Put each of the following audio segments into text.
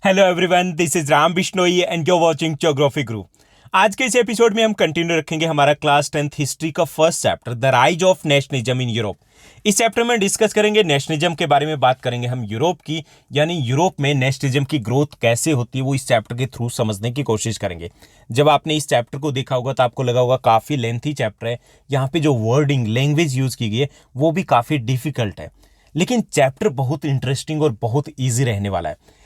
Hello everyone, this is Ram Bishnoi and you watching Geography Guru. आज के इस एपिसोड में हम कंटिन्यू रखेंगे हमारा क्लास 10th हिस्ट्री का first chapter the rise of nationalism in Europe. इस चैप्टर में डिस्कस करेंगे नेशनलिज्म के बारे में, बात करेंगे हम यूरोप की, यानी यूरोप में नेशनलिज्म की ग्रोथ कैसे होती है वो इस चैप्टर के थ्रू समझने की कोशिश करेंगे। जब आपने इस चैप्टर को देखा होगा तो आपको लगा होगा काफ़ी लेंथी चैप्टर है, यहाँ पे जो वर्डिंग लैंग्वेज यूज़ की गई है वो भी काफ़ी डिफिकल्ट है, लेकिन चैप्टर बहुत इंटरेस्टिंग और बहुत ईजी रहने वाला है।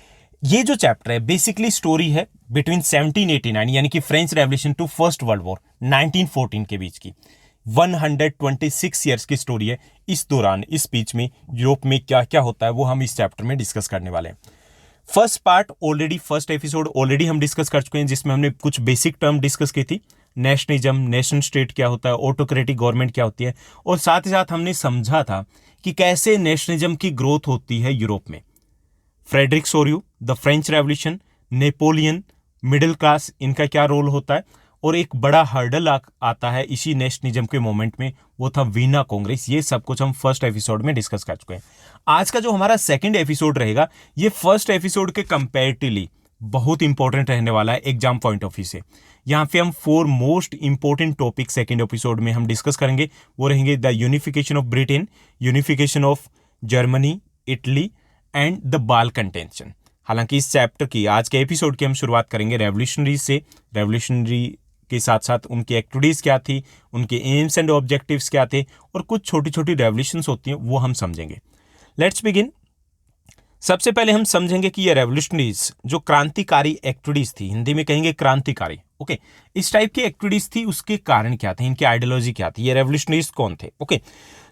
ये जो चैप्टर है बेसिकली स्टोरी है बिटवीन 1789 यानी कि French revolution to first world war 1914 के बीच की 126 ईयर्स की स्टोरी है। इस दौरान इस बीच में यूरोप में क्या क्या होता है वो हम इस चैप्टर में डिस्कस करने वाले हैं। फर्स्ट एपिसोड ऑलरेडी हम डिस्कस कर चुके हैं, जिसमें हमने कुछ बेसिक टर्म डिस्कस की थी। नेशनलिज्म, नेशन स्टेट क्या होता है, ऑटोक्रेटिक गवर्नमेंट क्या होती है, और साथ ही साथ हमने समझा था कि कैसे नेशनलिज्म की ग्रोथ होती है यूरोप में। Frederic Sorrieu, the French revolution, Napoleon, middle class, इनका क्या रोल होता है, और एक बड़ा हर्डल आता है इसी नेशनलिज्म के मोमेंट में, वो था वीना कांग्रेस। ये सब कुछ हम फर्स्ट एपिसोड में डिस्कस कर चुके हैं। आज का जो हमारा सेकंड एपिसोड रहेगा ये फर्स्ट एपिसोड के कंपैरेटिवली बहुत इंपॉर्टेंट रहने वाला है एग्जाम पॉइंट ऑफ व्यू से। यहाँ पे हम 4 most important topic second episode में हम डिस्कस करेंगे। वो रहेंगे the unification of Britain, unification of Germany, Italy and the Balkan tension. हालांकि इस चैप्टर की, आज के एपिसोड की हम शुरुआत करेंगे रेवोल्यूशनरी से। रेवोल्यूशनरी के साथ साथ उनकी एक्टिविटीज़ क्या थी, उनके एम्स एंड ऑब्जेक्टिव्स क्या थे, और कुछ छोटी छोटी रेवोल्यूशंस होती हैं वो हम समझेंगे। Let's begin. सबसे पहले हम समझेंगे कि ये रेवोल्यूशनरीज जो क्रांतिकारी एक्टिविटीज़ थी, हिंदी में कहेंगे क्रांतिकारी, ओके, इस टाइप की एक्टिविटीज़ थी, उसके कारण क्या थे, इनकी आइडियोलॉजी क्या थी, ये रेवोल्यूशनरीज कौन थे। Okay,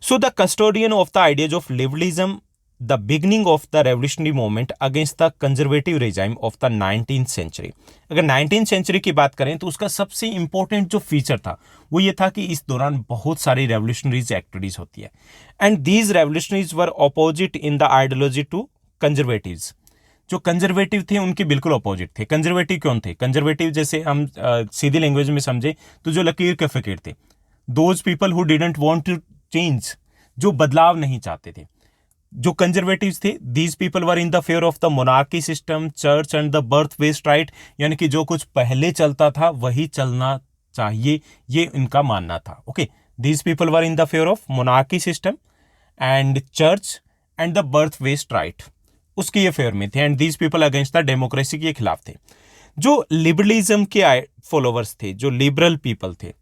so the custodian of the ideas of liberalism, the beginning of the revolutionary movement against the conservative regime of the 19th century। अगर 19th century की बात करें तो उसका सबसे इंपॉर्टेंट जो फीचर था वो ये था कि इस दौरान बहुत सारी रेवोल्यूशनरीज एक्टिविटीज होती है, and these revolutionaries were opposite in the ideology to conservatives. जो कंजर्वेटिव थे उनके बिल्कुल अपोजिट थे। कंजर्वेटिव कौन थे? कंजर्वेटिव जैसे हम सीधी लैंग्वेज में समझे तो जो लकीर के फकीर थे, those people who didn't want to change, जो बदलाव नहीं चाहते थे। जो कंजर्वेटिव्स थे, these people were in the fair of the monarchy system, church and the birth based right, यानी कि जो कुछ पहले चलता था वही चलना चाहिए, ये इनका मानना था। Okay, these people were in the fair of monarchy system and church and the birth based right, उसके ये फेयर में थे, and these people against the democracy के खिलाफ थे। जो लिबरलिज्म के फॉलोवर्स थे, जो लिबरल पीपल थे,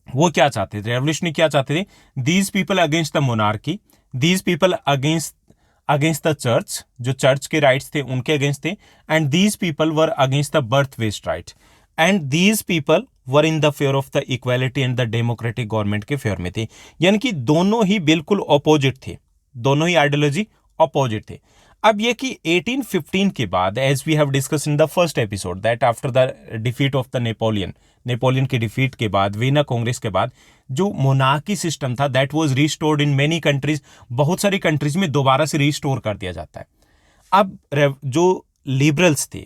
वो क्या चाहते थे, रेवोल्यूशन क्या चाहते थे? These people against the monarchy, these people against the church, जो चर्च के राइट्स थे उनके अगेंस्ट थे, and these people were against the birth based right, and these people were in the fair of the equality and the democratic government के fair में थे। यानी कि दोनों ही बिल्कुल अपोजिट थे, दोनों ही आइडियोलॉजी अपोजिट थे। अब ये कि 1815 के बाद, as we have discuss in the first episode, that after the defeat of the Napoleon की डिफीट के बाद, वीना कांग्रेस के बाद, जो मोनार्की सिस्टम था that was restored in many countries, बहुत सारी कंट्रीज में दोबारा से रिस्टोर कर दिया जाता है। अब जो लिबरल्स थे,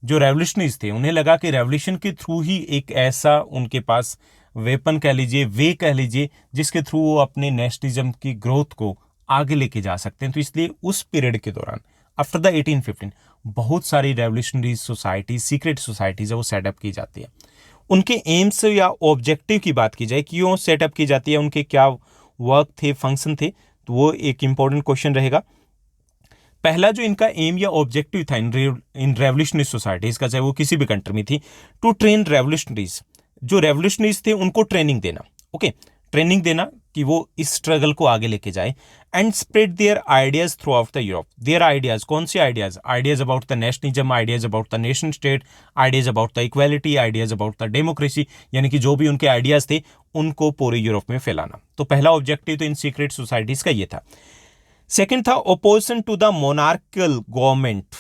जो रेवोल्यूशनरीज थे, उन्हें लगा कि रेवोल्यूशन के थ्रू ही एक ऐसा उनके पास वेपन कह लीजिए, वे कह लीजिए, जिसके थ्रू वो अपने नेशनलिज्म की ग्रोथ को आगे लेके जा सकते हैं। तो इसलिए उस पीरियड के दौरान आफ्टर द 1815 बहुत सारी रेवोल्यूशनरी सोसाइटी, सीक्रेट सोसाइटीज है वो सेटअप की जाती है। उनके एम्स या ऑब्जेक्टिव की बात की जाए, क्यों सेटअप की जाती है, उनके क्या वर्क थे, फंक्शन थे, तो वो एक इंपॉर्टेंट क्वेश्चन रहेगा। पहला जो इनका एम या ऑब्जेक्टिव था इन रेवोल्यूशनरी सोसाइटीज का, चाहे वो किसी भी कंट्री में थी, टू ट्रेन रेवोल्यूशनरीज, जो रेवोल्यूशनरीज थे उनको ट्रेनिंग देना। ओके, ट्रेनिंग देना कि वो इस स्ट्रगल को आगे लेके जाए, and spread their ideas through out the Europe. Their ideas, कौन से ideas? Ideas about the nationalism, ideas about the nation state, ideas about the equality, ideas about the democracy, यानी कि जो भी उनके आइडियाज थे उनको पूरे यूरोप में फैलाना। तो पहला ऑब्जेक्टिव तो इन सीक्रेट सोसाइटीज का ये था। सेकेंड था opposition to the monarchial government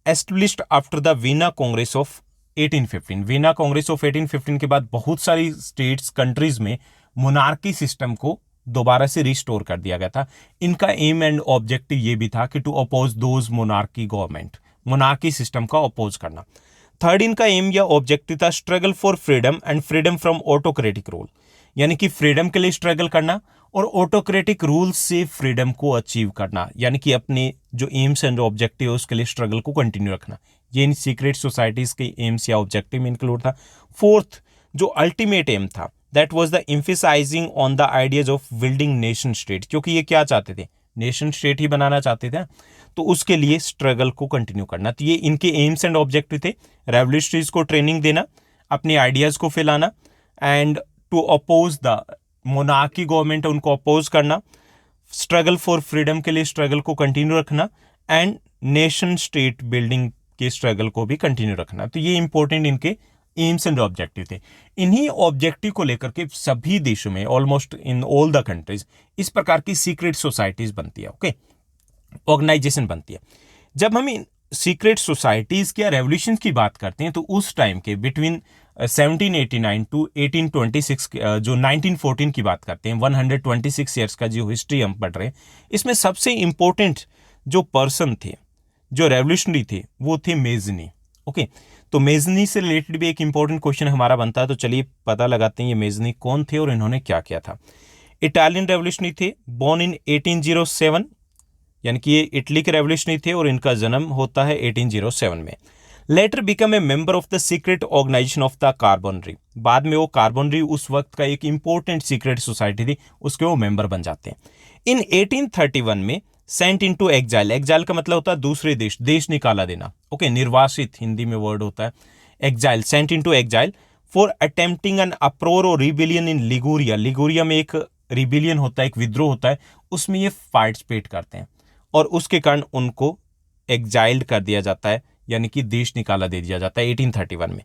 established after the Vienna Congress of 1815। Vienna Congress of 1815 के बाद बहुत सारी स्टेट्स, कंट्रीज में मोनार्की सिस्टम को दोबारा से रिस्टोर कर दिया गया था। इनका एम एंड ऑब्जेक्टिव ये भी था कि to oppose those monarchy government, monarchy system का अपोज करना। थर्ड इनका एम या ऑब्जेक्टिव था struggle for freedom and freedom from autocratic rule, यानी कि फ्रीडम के लिए स्ट्रगल करना और ऑटोक्रेटिक रूल्स से फ्रीडम को अचीव करना, यानी कि अपने जो एम्स एंड ऑब्जेक्टिव है उसके लिए स्ट्रगल को कंटिन्यू रखना, ये इन सीक्रेट सोसाइटीज के एम्स या ऑब्जेक्टिव में इंक्लूड था। फोर्थ, जो अल्टीमेट एम था, that was the emphasizing on the ideas of building nation state, क्योंकि ये क्या चाहते थे, नेशन स्टेट ही बनाना चाहते थे, तो उसके लिए स्ट्रगल को कंटिन्यू करना। तो ये इनके एम्स एंड ऑब्जेक्टिव थे, रेवोल्यूशनरीज को ट्रेनिंग देना, अपने आइडियाज को फैलाना, and to oppose the monarchy government, उनको अपोज करना, स्ट्रगल फॉर फ्रीडम के लिए स्ट्रगल को कंटिन्यू रखना, एंड नेशन स्टेट बिल्डिंग के स्ट्रगल को भी कंटिन्यू रखना। तो ये इंपॉर्टेंट इनके एम्स एंड ऑब्जेक्टिव थे। इन्हीं ऑब्जेक्टिव को लेकर के सभी देशों में, almost in all the countries, इस प्रकार की सीक्रेट सोसाइटीज बनती है, ओके, ऑर्गेनाइजेशन बनती है। जब हम इन सीक्रेट सोसाइटीज या रेवोल्यूशन की बात करते हैं तो उस टाइम के बिटवीन 1789 टू 1826, जो 1914 की बात करते हैं, 126 ईयर्स का जो हिस्ट्री हम पढ़ रहे हैं, इसमें सबसे इंपॉर्टेंट जो पर्सन थे, जो रेवोल्यूशनरी थे, वो थे मेजनी, ओके। तो मेजनी से रिलेटेड भी एक इंपॉर्टेंट क्वेश्चन हमारा बनता है, तो चलिए पता लगाते हैं ये मेजनी कौन थे और इन्होंने क्या किया था। इटालियन रेवोल्यूशनरी थे, बोर्न इन 1807, यानी कि ये इटली के रेवोल्यूशनरी थे और इनका जन्म होता है 1807 में। Later become a member of the secret organisation of the Carbonari, बाद में वो कार्बोनरी उस वक्त का एक इंपॉर्टेंट सीक्रेट सोसाइटी थी, उसके वो मेंबर बन जाते हैं। इन 1831 में सेंट इनटू एग्जाइल, एग्जाइल का मतलब होता है दूसरे देश, देश निकाला देना, ओके, निर्वासित हिंदी में वर्ड होता है exile, sent into exile for attempting an uproar और रिबिलियन इन लिगुरिया, लिगुरिया में एक रिबिलियन होता है, एक विद्रोह होता है, उसमें ये पार्टिसिपेट करते हैं और उसके कारण उनको एग्जाइल्ड कर दिया जाता है, यानी कि देश निकाला दे दिया जाता है 1831 में।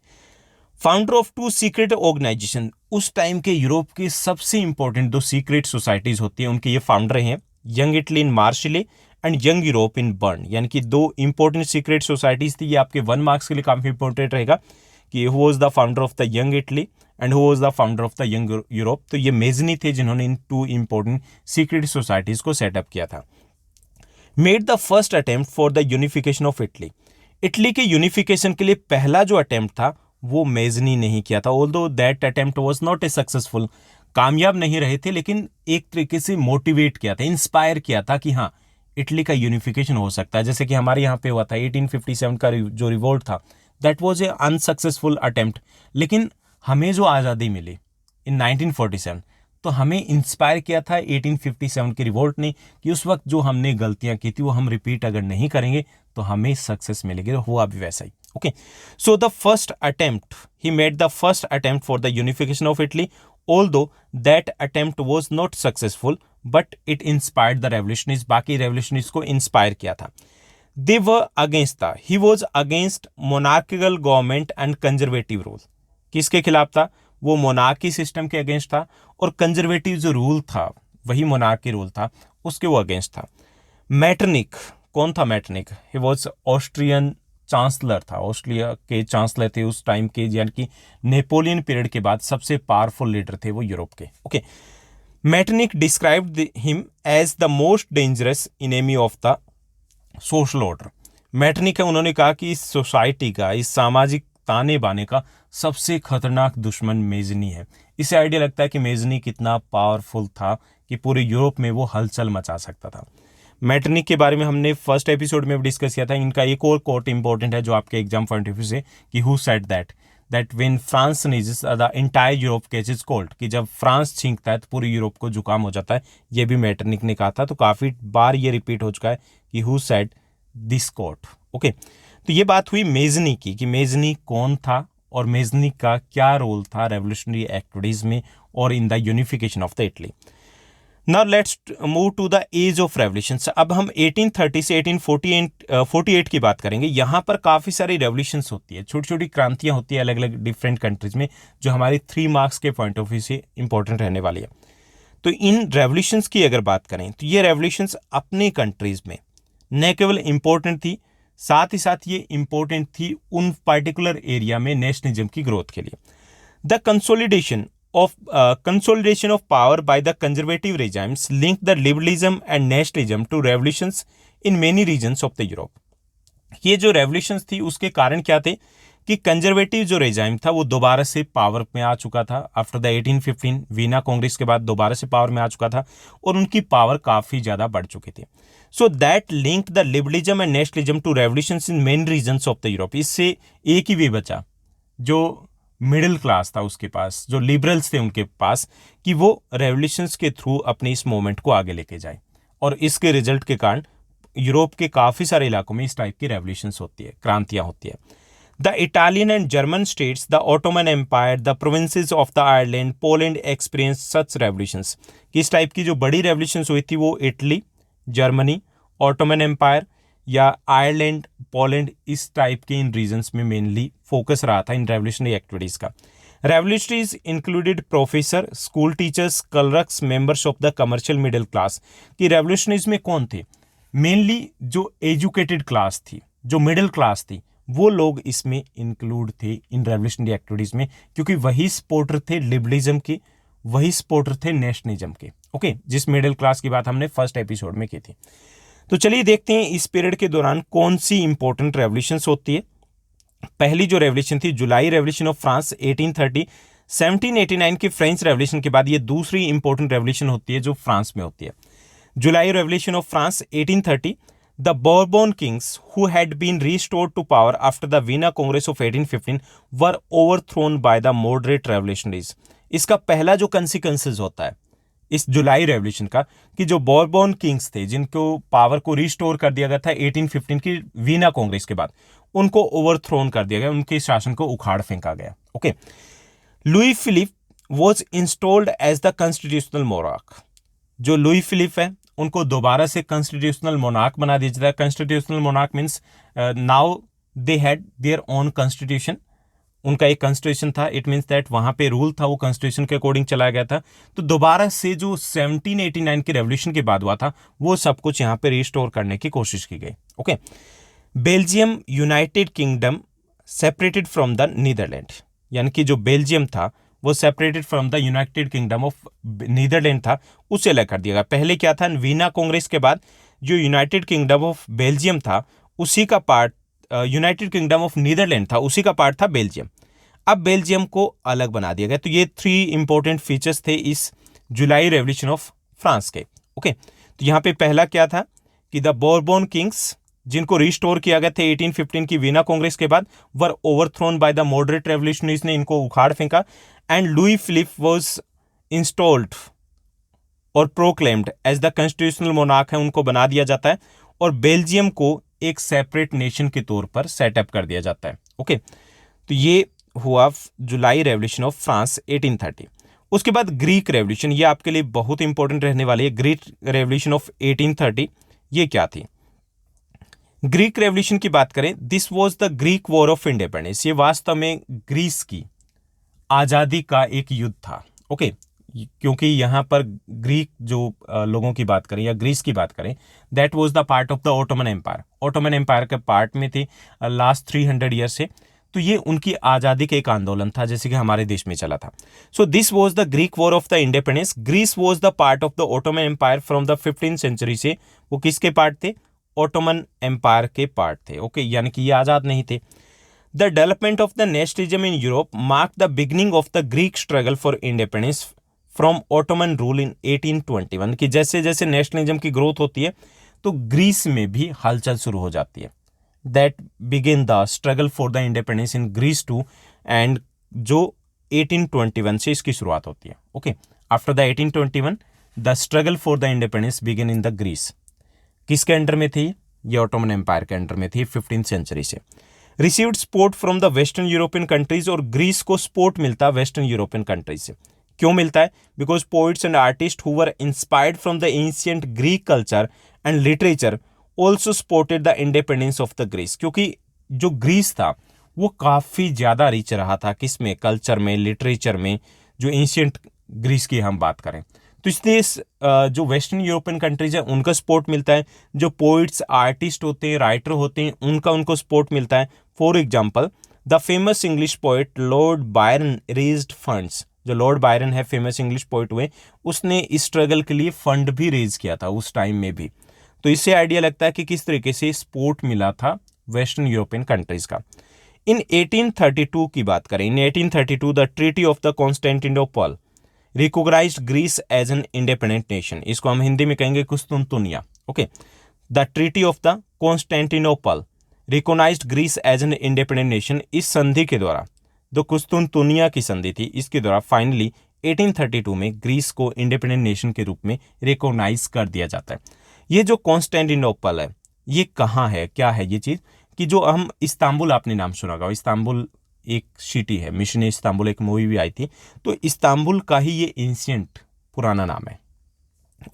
Founder of two secret organisation, उस टाइम के यूरोप के सबसे इंपॉर्टेंट दो सीक्रेट सोसाइटीज होती हैं, उनके ये फाउंडर हैं, young Italy in Marseille and young Europe in Berne, यानी कि दो इंपॉर्टेंट सीक्रेट सोसाइटीज थी। ये आपके 1 मार्क्स के लिए काफी इंपॉर्टेंट रहेगा कि who was the founder of the young Italy and who was the founder of the young Europe. तो ये मेजनी थे जिन्होंने इन 2 इंपॉर्टेंट सीक्रेट सोसाइटीज को सेटअप किया था। Made the first attempt for the unification of Italy, Italy के unification के लिए पहला जो अटेम्प्ट था वो मेजनी नहीं किया था, although that attempt was not A successful, कामयाब नहीं रहे थे, लेकिन एक तरीके से मोटिवेट किया था, इंस्पायर किया था कि हाँ इटली का यूनिफिकेशन हो सकता है। जैसे कि हमारे यहाँ पे हुआ था 1857 का जो रिवोल्ट था, that was a unsuccessful attempt, लेकिन हमें जो आज़ादी मिली इन 1947, तो हमें इंस्पायर किया था 1857 की रिवोल्ट ने कि उस वक्त जो हमने गलतियां की थी वो हम रिपीट अगर नहीं करेंगे तो हमें सक्सेस मिलेगी। हुआ भी वैसा ही, okay. So the first attempt, he made the first attempt for the unification of Italy, although that attempt was not successful but it inspired the revolutionists, बाकी revolutionists को इंस्पायर किया था। They were against the, he was against monarchical government and conservative rule, किसके खिलाफ था, वो monarchy system के against था और कंजर्वेटिव जो रूल था वही मोनार्की रूल था, उसके वो अगेंस्ट था। मैटरनिक, कौन था Metternich, he was Austrian chancellor था, ऑस्ट्रिया के चांसलर थे उस टाइम के, यानी कि नेपोलियन पीरियड के बाद सबसे पावरफुल लीडर थे वो यूरोप के, okay. Metternich described him as the most dangerous enemy of the social order. Metternich है, उन्होंने कहा कि इस सोसाइटी का, इस सामाजिक ताने बाने का सबसे खतरनाक दुश्मन मेजनी है। इससे आइडिया लगता है कि मेजनी कितना पावरफुल था कि पूरे यूरोप में वो हलचल मचा सकता था। मैटरनिक के बारे में हमने फर्स्ट एपिसोड में भी डिस्कस किया था। इनका एक और कोट इंपॉर्टेंट है जो आपके एग्जाम पॉइंट ऑफ व्यू से, कि who said that when France sneezes the entire Europe catches cold, कि जब फ्रांस छींकता है तो पूरे यूरोप को जुकाम हो जाता है। ये भी मैटरनिक ने कहा था, तो काफ़ी बार ये रिपीट हो चुका है कि who said this quote, okay. तो ये बात हुई मेजनी की, कि मेजनी कौन था और मेजनी का क्या रोल था रेवोल्यूशनरी एक्टिविटीज़ में और in the unification of the Italy. Now let's move to the age of revolutions. अब हम 1830 से 1848 की बात करेंगे। यहाँ पर काफ़ी सारी रेवोल्यूशंस होती है, छोटी छोटी क्रांतियाँ होती है अलग अलग डिफरेंट कंट्रीज में, जो हमारी 3 मार्क्स के पॉइंट ऑफ व्यू से इंपॉर्टेंट रहने वाली है। तो इन रेवोल्यूशंस की अगर बात करें तो ये रेवोल्यूशंस अपने कंट्रीज में न केवल इम्पोर्टेंट थी, साथ ही साथ ये इम्पोर्टेंट थी उन पर्टिकुलर एरिया में नेशनलिज्म की ग्रोथ के लिए। The consolidation of power by the conservative regimes linked the liberalism and nationalism to revolutions in many regions of the Europe। ये जो revolutions थी उसके कारण क्या थे कि कंजर्वेटिव जो रेजाइम था वो दोबारा से पावर में आ चुका था आफ्टर द 1815 वीना कांग्रेस के बाद दोबारा से पावर में आ चुका था और उनकी पावर काफ़ी ज़्यादा बढ़ चुकी थी। So that link the liberalism and nationalism to revolutions in main regions of the Europe. इससे एक ही वे बचा जो मिडिल क्लास था उसके पास, जो लिबरल्स थे उनके पास, कि वो रेवोल्यूशंस के थ्रू अपने इस मूवमेंट को आगे लेके जाए। और इसके रिजल्ट के कारण यूरोप के काफ़ी सारे इलाकों में इस टाइप की रेवोल्यूशंस होती है, क्रांतियाँ होती है। The Italian and German states, the Ottoman Empire, the provinces of the Ireland, Poland experience such revolutions. इस टाइप की जो बड़ी रेवोल्यूशंस हुई थी वो इटली, जर्मनी, ऑटोमन एम्पायर या आयरलैंड, पोलैंड, इस टाइप के इन रीजन्स में मेनली फोकस रहा था इन रेवोल्यूशनरी एक्टिविटीज़ का। Revolutionaries included professor, school teachers, clerks, members of the commercial middle class. कि रेवोल्यूशनरीज में कौन थे? मेनली जो एजुकेटेड क्लास थी, जो मिडिल क्लास थी, वो लोग इसमें इंक्लूड थे इन रेवोल्यूशनरी एक्टिविटीज़ में, क्योंकि वही सपोर्टर थे लिबरलिज्म के, वही सपोर्टर थे नेशनलिज्म के। ओके, जिस मिडिल क्लास की बात हमने फर्स्ट एपिसोड में की थी। तो चलिए देखते हैं इस पीरियड के दौरान कौन सी इंपॉर्टेंट रेवोल्यूशंस होती है। पहली जो रेवोल्यूशन थी जुलाई रेवोल्यूशन ऑफ फ्रांस 1830। 1789 की फ्रेंच रेवोल्यूशन के बाद ये दूसरी इंपॉर्टेंट रेवोल्यूशन होती है जो फ्रांस में होती है। July revolution of France 1830। The Bourbon kings who had been restored to power after the Vienna Congress of 1815 were overthrown by the moderate revolutionaries. इसका पहला जो कंसिक्वेंसेस होता है इस जुलाई रेवोल्यूशन का, कि जो बॉर्बन किंग्स थे जिनको पावर को रिस्टोर कर दिया गया था 1815 की वीना कांग्रेस के बाद, उनको ओवरथ्रोन कर दिया गया, उनके शासन को उखाड़ फेंका गया। Okay, Louis Philippe was installed as the constitutional monarch. जो लुई फिलिप है उनको दोबारा से कॉन्स्टिट्यूशनल मोनार्क बना दिया जाता है। Constitutional monarch means now they had their own constitution, उनका एक कॉन्स्टिट्यूशन था। इट मीन्स दैट वहां पे रूल था वो कॉन्स्टिट्यूशन के अकॉर्डिंग चलाया गया था। तो दोबारा से जो 1789 के रेवोल्यूशन के बाद हुआ था वो सब कुछ यहाँ पे रिस्टोर करने की कोशिश की गई। Okay, Belgium United Kingdom separated from the Netherland, यानी कि जो बेल्जियम था वो separated from the United Kingdom of Netherland था, उससे अलग कर दिया गया। पहले क्या था, वीना कांग्रेस के बाद जो यूनाइटेड किंगडम ऑफ बेल्जियम था उसी का part, United Kingdom of Netherland था उसी का पार्ट था बेल्जियम। अब बेल्जियम को अलग बना दिया गया। तो ये 3 इंपॉर्टेंट फीचर्स थे इस जुलाई रेवोल्यूशन ऑफ फ्रांस के। ओके, तो यहाँ पे पहला क्या था कि द बॉर्बन किंग्स जिनको रिस्टोर किया गया था 1815 की वीना कांग्रेस के बाद, were overthrown by the moderate revolutionaries ने इनको उखाड़ फेंका। And Louis Philippe was installed और proclaimed as the constitutional monarch है, उनको बना दिया जाता है और बेल्जियम को एक सेपरेट नेशन के तौर पर सेटअप कर दिया जाता है। ओके, तो ये हुआ जुलाई रेवोल्यूशन ऑफ फ्रांस 1830। उसके बाद ग्रीक रेवोल्यूशन, ये आपके लिए बहुत इंपॉर्टेंट रहने वाली है। ग्रीक रेवोल्यूशन ऑफ 1830 ये क्या थी? ग्रीक रेवोल्यूशन की बात करें, this was the Greek war of independence. ये वास्तव में ग्रीस की आज़ादी का एक युद्ध था। ओके, क्योंकि यहाँ पर ग्रीक जो लोगों की बात करें या ग्रीस की बात करें, that was the part of the Ottoman Empire. Ottoman empire के पार्ट में थी लास्ट 300 ईयर से। तो ये उनकी आज़ादी का एक आंदोलन था जैसे कि हमारे देश में चला था। So this was the Greek war of the independence. Greece was the part of the Ottoman Empire from the 15th century से। वो किसके पार्ट थे? ऑटोमन एम्पायर के पार्ट थे। ओके, यानी कि ये आज़ाद नहीं थे। The development of the nationalism in Europe mark the beginning of the Greek struggle for independence from Ottoman rule in 1821। कि जैसे जैसे नेशनलिज्म की ग्रोथ होती है तो ग्रीस में भी हलचल शुरू हो जाती है। That begin the struggle for the independence in Greece too, and जो 1821 से इसकी शुरुआत होती है। Okay, after the 1821 the struggle for the independence begin in the Greece. किसके अंडर में थी? ये ऑटोमन एम्पायर के अंडर में थी 15th सेंचुरी से। Received support from the western European countries, और ग्रीस को सपोर्ट मिलता है वेस्टर्न यूरोपियन कंट्रीज से। क्यों मिलता है? Because poets and artist who were inspired from the ancient Greek culture and literature also supported the independence of the Greece. क्योंकि जो ग्रीस था वो काफ़ी ज़्यादा रिच रहा था, किसमें? कल्चर में, लिटरेचर में, जो एंशिएंट ग्रीस की हम बात करें। तो इसलिए जो वेस्टर्न यूरोपियन कंट्रीज है उनका सपोर्ट मिलता है। जो पोइट्स, आर्टिस्ट होते हैं, राइटर होते हैं, उनको सपोर्ट मिलता है। For example, the famous English poet Lord Byron raised funds. जो लॉर्ड बायरन है, फेमस इंग्लिश पोइट हुए, उसने इस स्ट्रगल के लिए फंड भी रेज किया था उस टाइम में भी। तो इससे आइडिया लगता है कि किस तरीके से सपोर्ट मिला था वेस्टर्न यूरोपियन कंट्रीज का। इन 1832 की बात करें, in 1832 the treaty of the Constantinople recognized Greece as an independent nation, इसको हम हिंदी में कहेंगे कुस्तुनतुनिया। Okay, the treaty of the Constantinople recognized Greece as an independent nation, इस संधि के द्वारा, जो कुस्तुनतुनिया की संधि थी, इसके द्वारा फाइनली 1832 में ग्रीस को इंडिपेंडेंट नेशन के रूप में रिकॉग्नाइज कर दिया जाता है। ये जो कॉन्स्टेंटिनोपल है, ये कहाँ है, क्या है ये चीज़, कि जो हम इस्तांबुल, आपने नाम सुना होगा, इस्तांबुल एक सिटी है, मिशन इस्तांबुल एक मूवी भी आई थी, तो इस्तांबुल का ही ये एंशिएंट पुराना नाम है।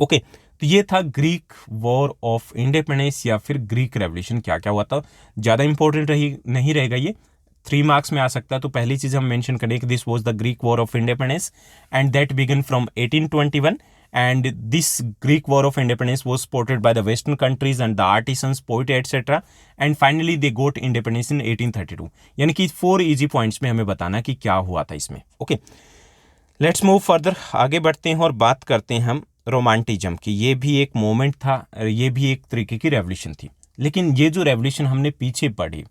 ओके, तो ये था ग्रीक वॉर ऑफ इंडिपेंडेंस या फिर ग्रीक रेवोल्यूशन, क्या क्या हुआ था, ज़्यादा इंपॉर्टेंट नहीं रहेगा, ये 3 मार्क्स में आ सकता है। तो पहली चीज़ हम मेंशन करें कि this was the Greek war of independence and that began from 1821 and this Greek war of independence was supported by the western countries and the artisans, poets etc. and finally they got independence in 1832। यानी कि 4 easy points में हमें बताना कि क्या हुआ था इसमें। ओके, लेट्स मूव फर्दर, आगे बढ़ते हैं और बात करते हैं हम रोमांटिज्म की। ये भी एक मोमेंट था, ये भी एक तरीके की रेवोल्यूशन थी, लेकिन ये जो रेवोल्यूशन हमने पीछे पढ़ी,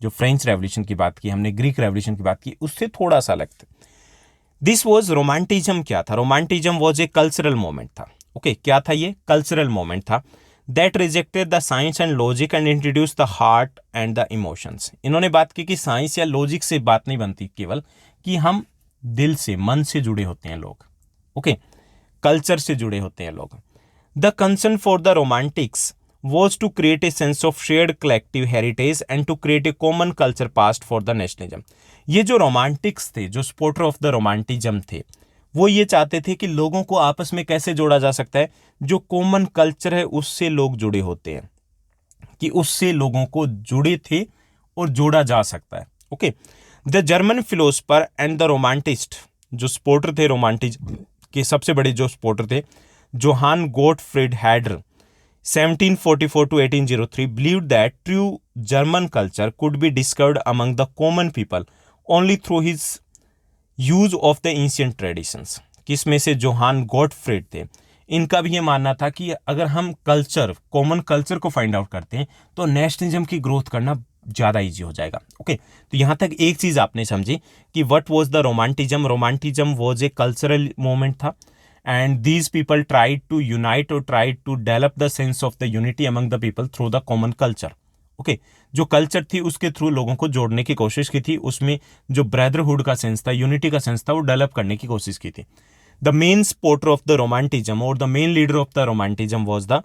जो फ्रेंच रेवोल्यूशन की बात की हमने, ग्रीक रेवोल्यूशन की बात की, उससे थोड़ा सा अलग था। दिस वॉज रोमांटिज्म, क्या था, romanticism was a cultural moment था। ओके, क्या था ये, कल्चरल मोमेंट था that rejected the science and logic and introduce the heart and the emotions. इन्होंने बात की कि साइंस या लॉजिक से बात नहीं बनती केवल, कि हम दिल से, मन से जुड़े होते हैं लोग। ओके, कल्चर से जुड़े होते हैं लोग। The concern for the Romantics was to create a sense of shared collective heritage and to create a common culture past for the nationalism। ये जो रोमांटिक्स थे, जो सपोर्टर ऑफ द रोमांटिज्म थे, वो ये चाहते थे कि लोगों को आपस में कैसे जोड़ा जा सकता है, जो कॉमन कल्चर है उससे लोग जुड़े होते हैं, कि उससे लोगों को जुड़े थे और जोड़ा जा सकता है। Okay, the German philosopher and the romanticist, जो सपोर्टर थे रोमांटिज्म के, सबसे बड़े जो सपोर्टर थे, Johan गोटफ्रीड header 1744 to 1803 believed that true German culture could be discovered among the common people only through his use of the ancient traditions। किसमें से Johan Gottfried थे, इनका भी ये मानना था कि अगर हम कल्चर, कॉमन कल्चर को फाइंड आउट करते हैं तो नेशनलिज्म की ग्रोथ करना ज़्यादा ईजी हो जाएगा। ओके, तो यहाँ तक एक चीज़ आपने समझी कि what was the romanticism. Romanticism was a cultural moment था and these people tried to unite or tried to develop the sense of the unity among the people through the common culture। Okay, जो culture थी उसके through लोगों को जोड़ने की कोशिश की थी, उसमें जो ब्रदरहुड का सेंस था, यूनिटी का सेंस था, वो डेवलप करने की कोशिश की थी। The main supporter of the romanticism और the main leader of the romanticism was the,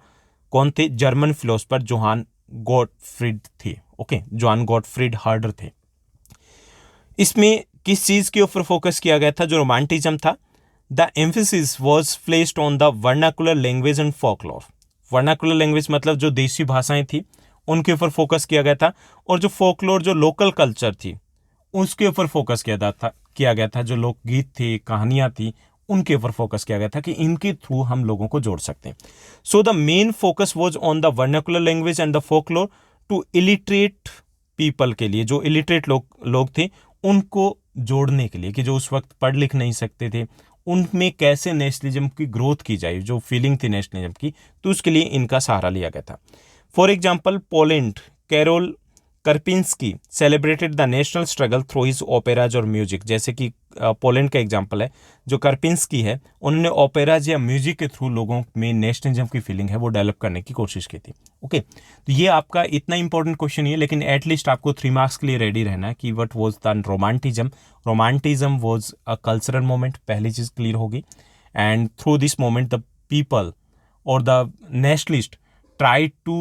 कौन थे, जर्मन फिलोसफर जोहान गॉटफ्रीड थे। ओके, जोहान गॉटफ्रीड हर्डर थे। इसमें किस चीज़ के ऊपर फोकस किया गया था, जो रोमांटिज्म था, The emphasis was placed on the vernacular language and folklore। Vernacular language मतलब जो देशी भाषाएं थी उनके ऊपर फोकस किया गया था, और जो फोकलोर, जो लोकल कल्चर थी, उसके ऊपर फोकस किया गया था। जो लोकगीत थे, कहानियां थी, उनके ऊपर फोकस किया गया था कि इनके थ्रू हम लोगों को जोड़ सकते हैं। So the main focus was on the vernacular language and the folklore to illiterate people, के लिए जो इलिटरेट लोग थे उनको जोड़ने के लिए, कि जो उस वक्त पढ़ लिख नहीं सकते थे, उनमें कैसे नेशनलिज्म की ग्रोथ की जाए, जो फीलिंग थी नेशनलिज्म की, तो उसके लिए इनका सहारा लिया गया था। For example, Poland, Karol Kurpinski celebrated the national struggle through his operas और म्यूजिक। जैसे कि पोलैंड का एग्जाम्पल है, जो करपिंस्की है, उन्होंने ओपेराज या म्यूजिक के थ्रू लोगों में नेशनलिज्म की फीलिंग है वो डेवलप करने की कोशिश की थी। ओके, तो ये आपका इतना इंपॉर्टेंट क्वेश्चन है, लेकिन एटलीस्ट आपको 3 मार्क्स के लिए रेडी रहना है कि what was the romanticism. Romanticism was a cultural moment, पहली चीज़ क्लियर होगी, and through this moment the people और the nationalist tried to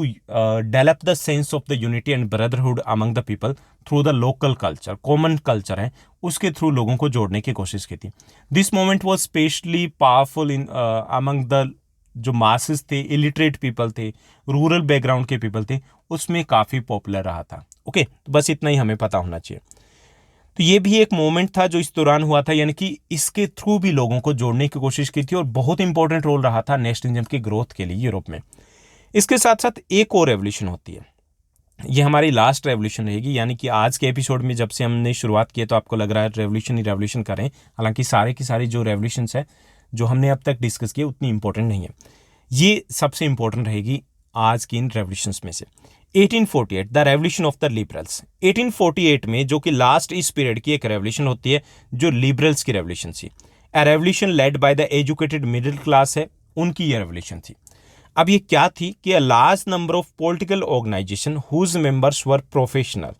develop the sense of the unity and brotherhood among the people through the local culture। Common culture है उसके through लोगों को जोड़ने की कोशिश की थी। This moment was specially powerful in among the, जो मासेस थे, इलिटरेट पीपल थे, रूरल बैकग्राउंड के पीपल थे, उसमें काफ़ी पॉपुलर रहा था। ओके, तो बस इतना ही हमें पता होना चाहिए। तो ये भी एक मोमेंट था जो इस दौरान हुआ था, यानी कि इसके थ्रू भी लोगों को जोड़ने की कोशिश की थी, और बहुत इंपॉर्टेंट रोल रहा था नेशनलिज्म की ग्रोथ के लिए यूरोप में। इसके साथ साथ एक और रेवोल्यूशन होती है, ये हमारी लास्ट रेवोल्यूशन रहेगी, यानी कि आज के एपिसोड में जब से हमने शुरुआत की है तो आपको लग रहा है रेवोल्यूशन ही रेवोल्यूशन करें, हालांकि सारे की सारी जो रेवोल्यूशंस है जो हमने अब तक डिस्कस किए उतनी इंपॉर्टेंट नहीं है। ये सबसे इंपॉर्टेंट रहेगी आज की इन रेवोल्यूशंस में से। 1848 the revolution of the liberals. 1848 में, जो कि लास्ट इस पीरियड की एक रेवोल्यूशन होती है जो लिबरल्स की रेवोल्यूशन थी, ए revolution led by the educated middle class है, उनकी ये रेवोल्यूशन थी। अब ये क्या थी कि a large number of political organization whose members were professional,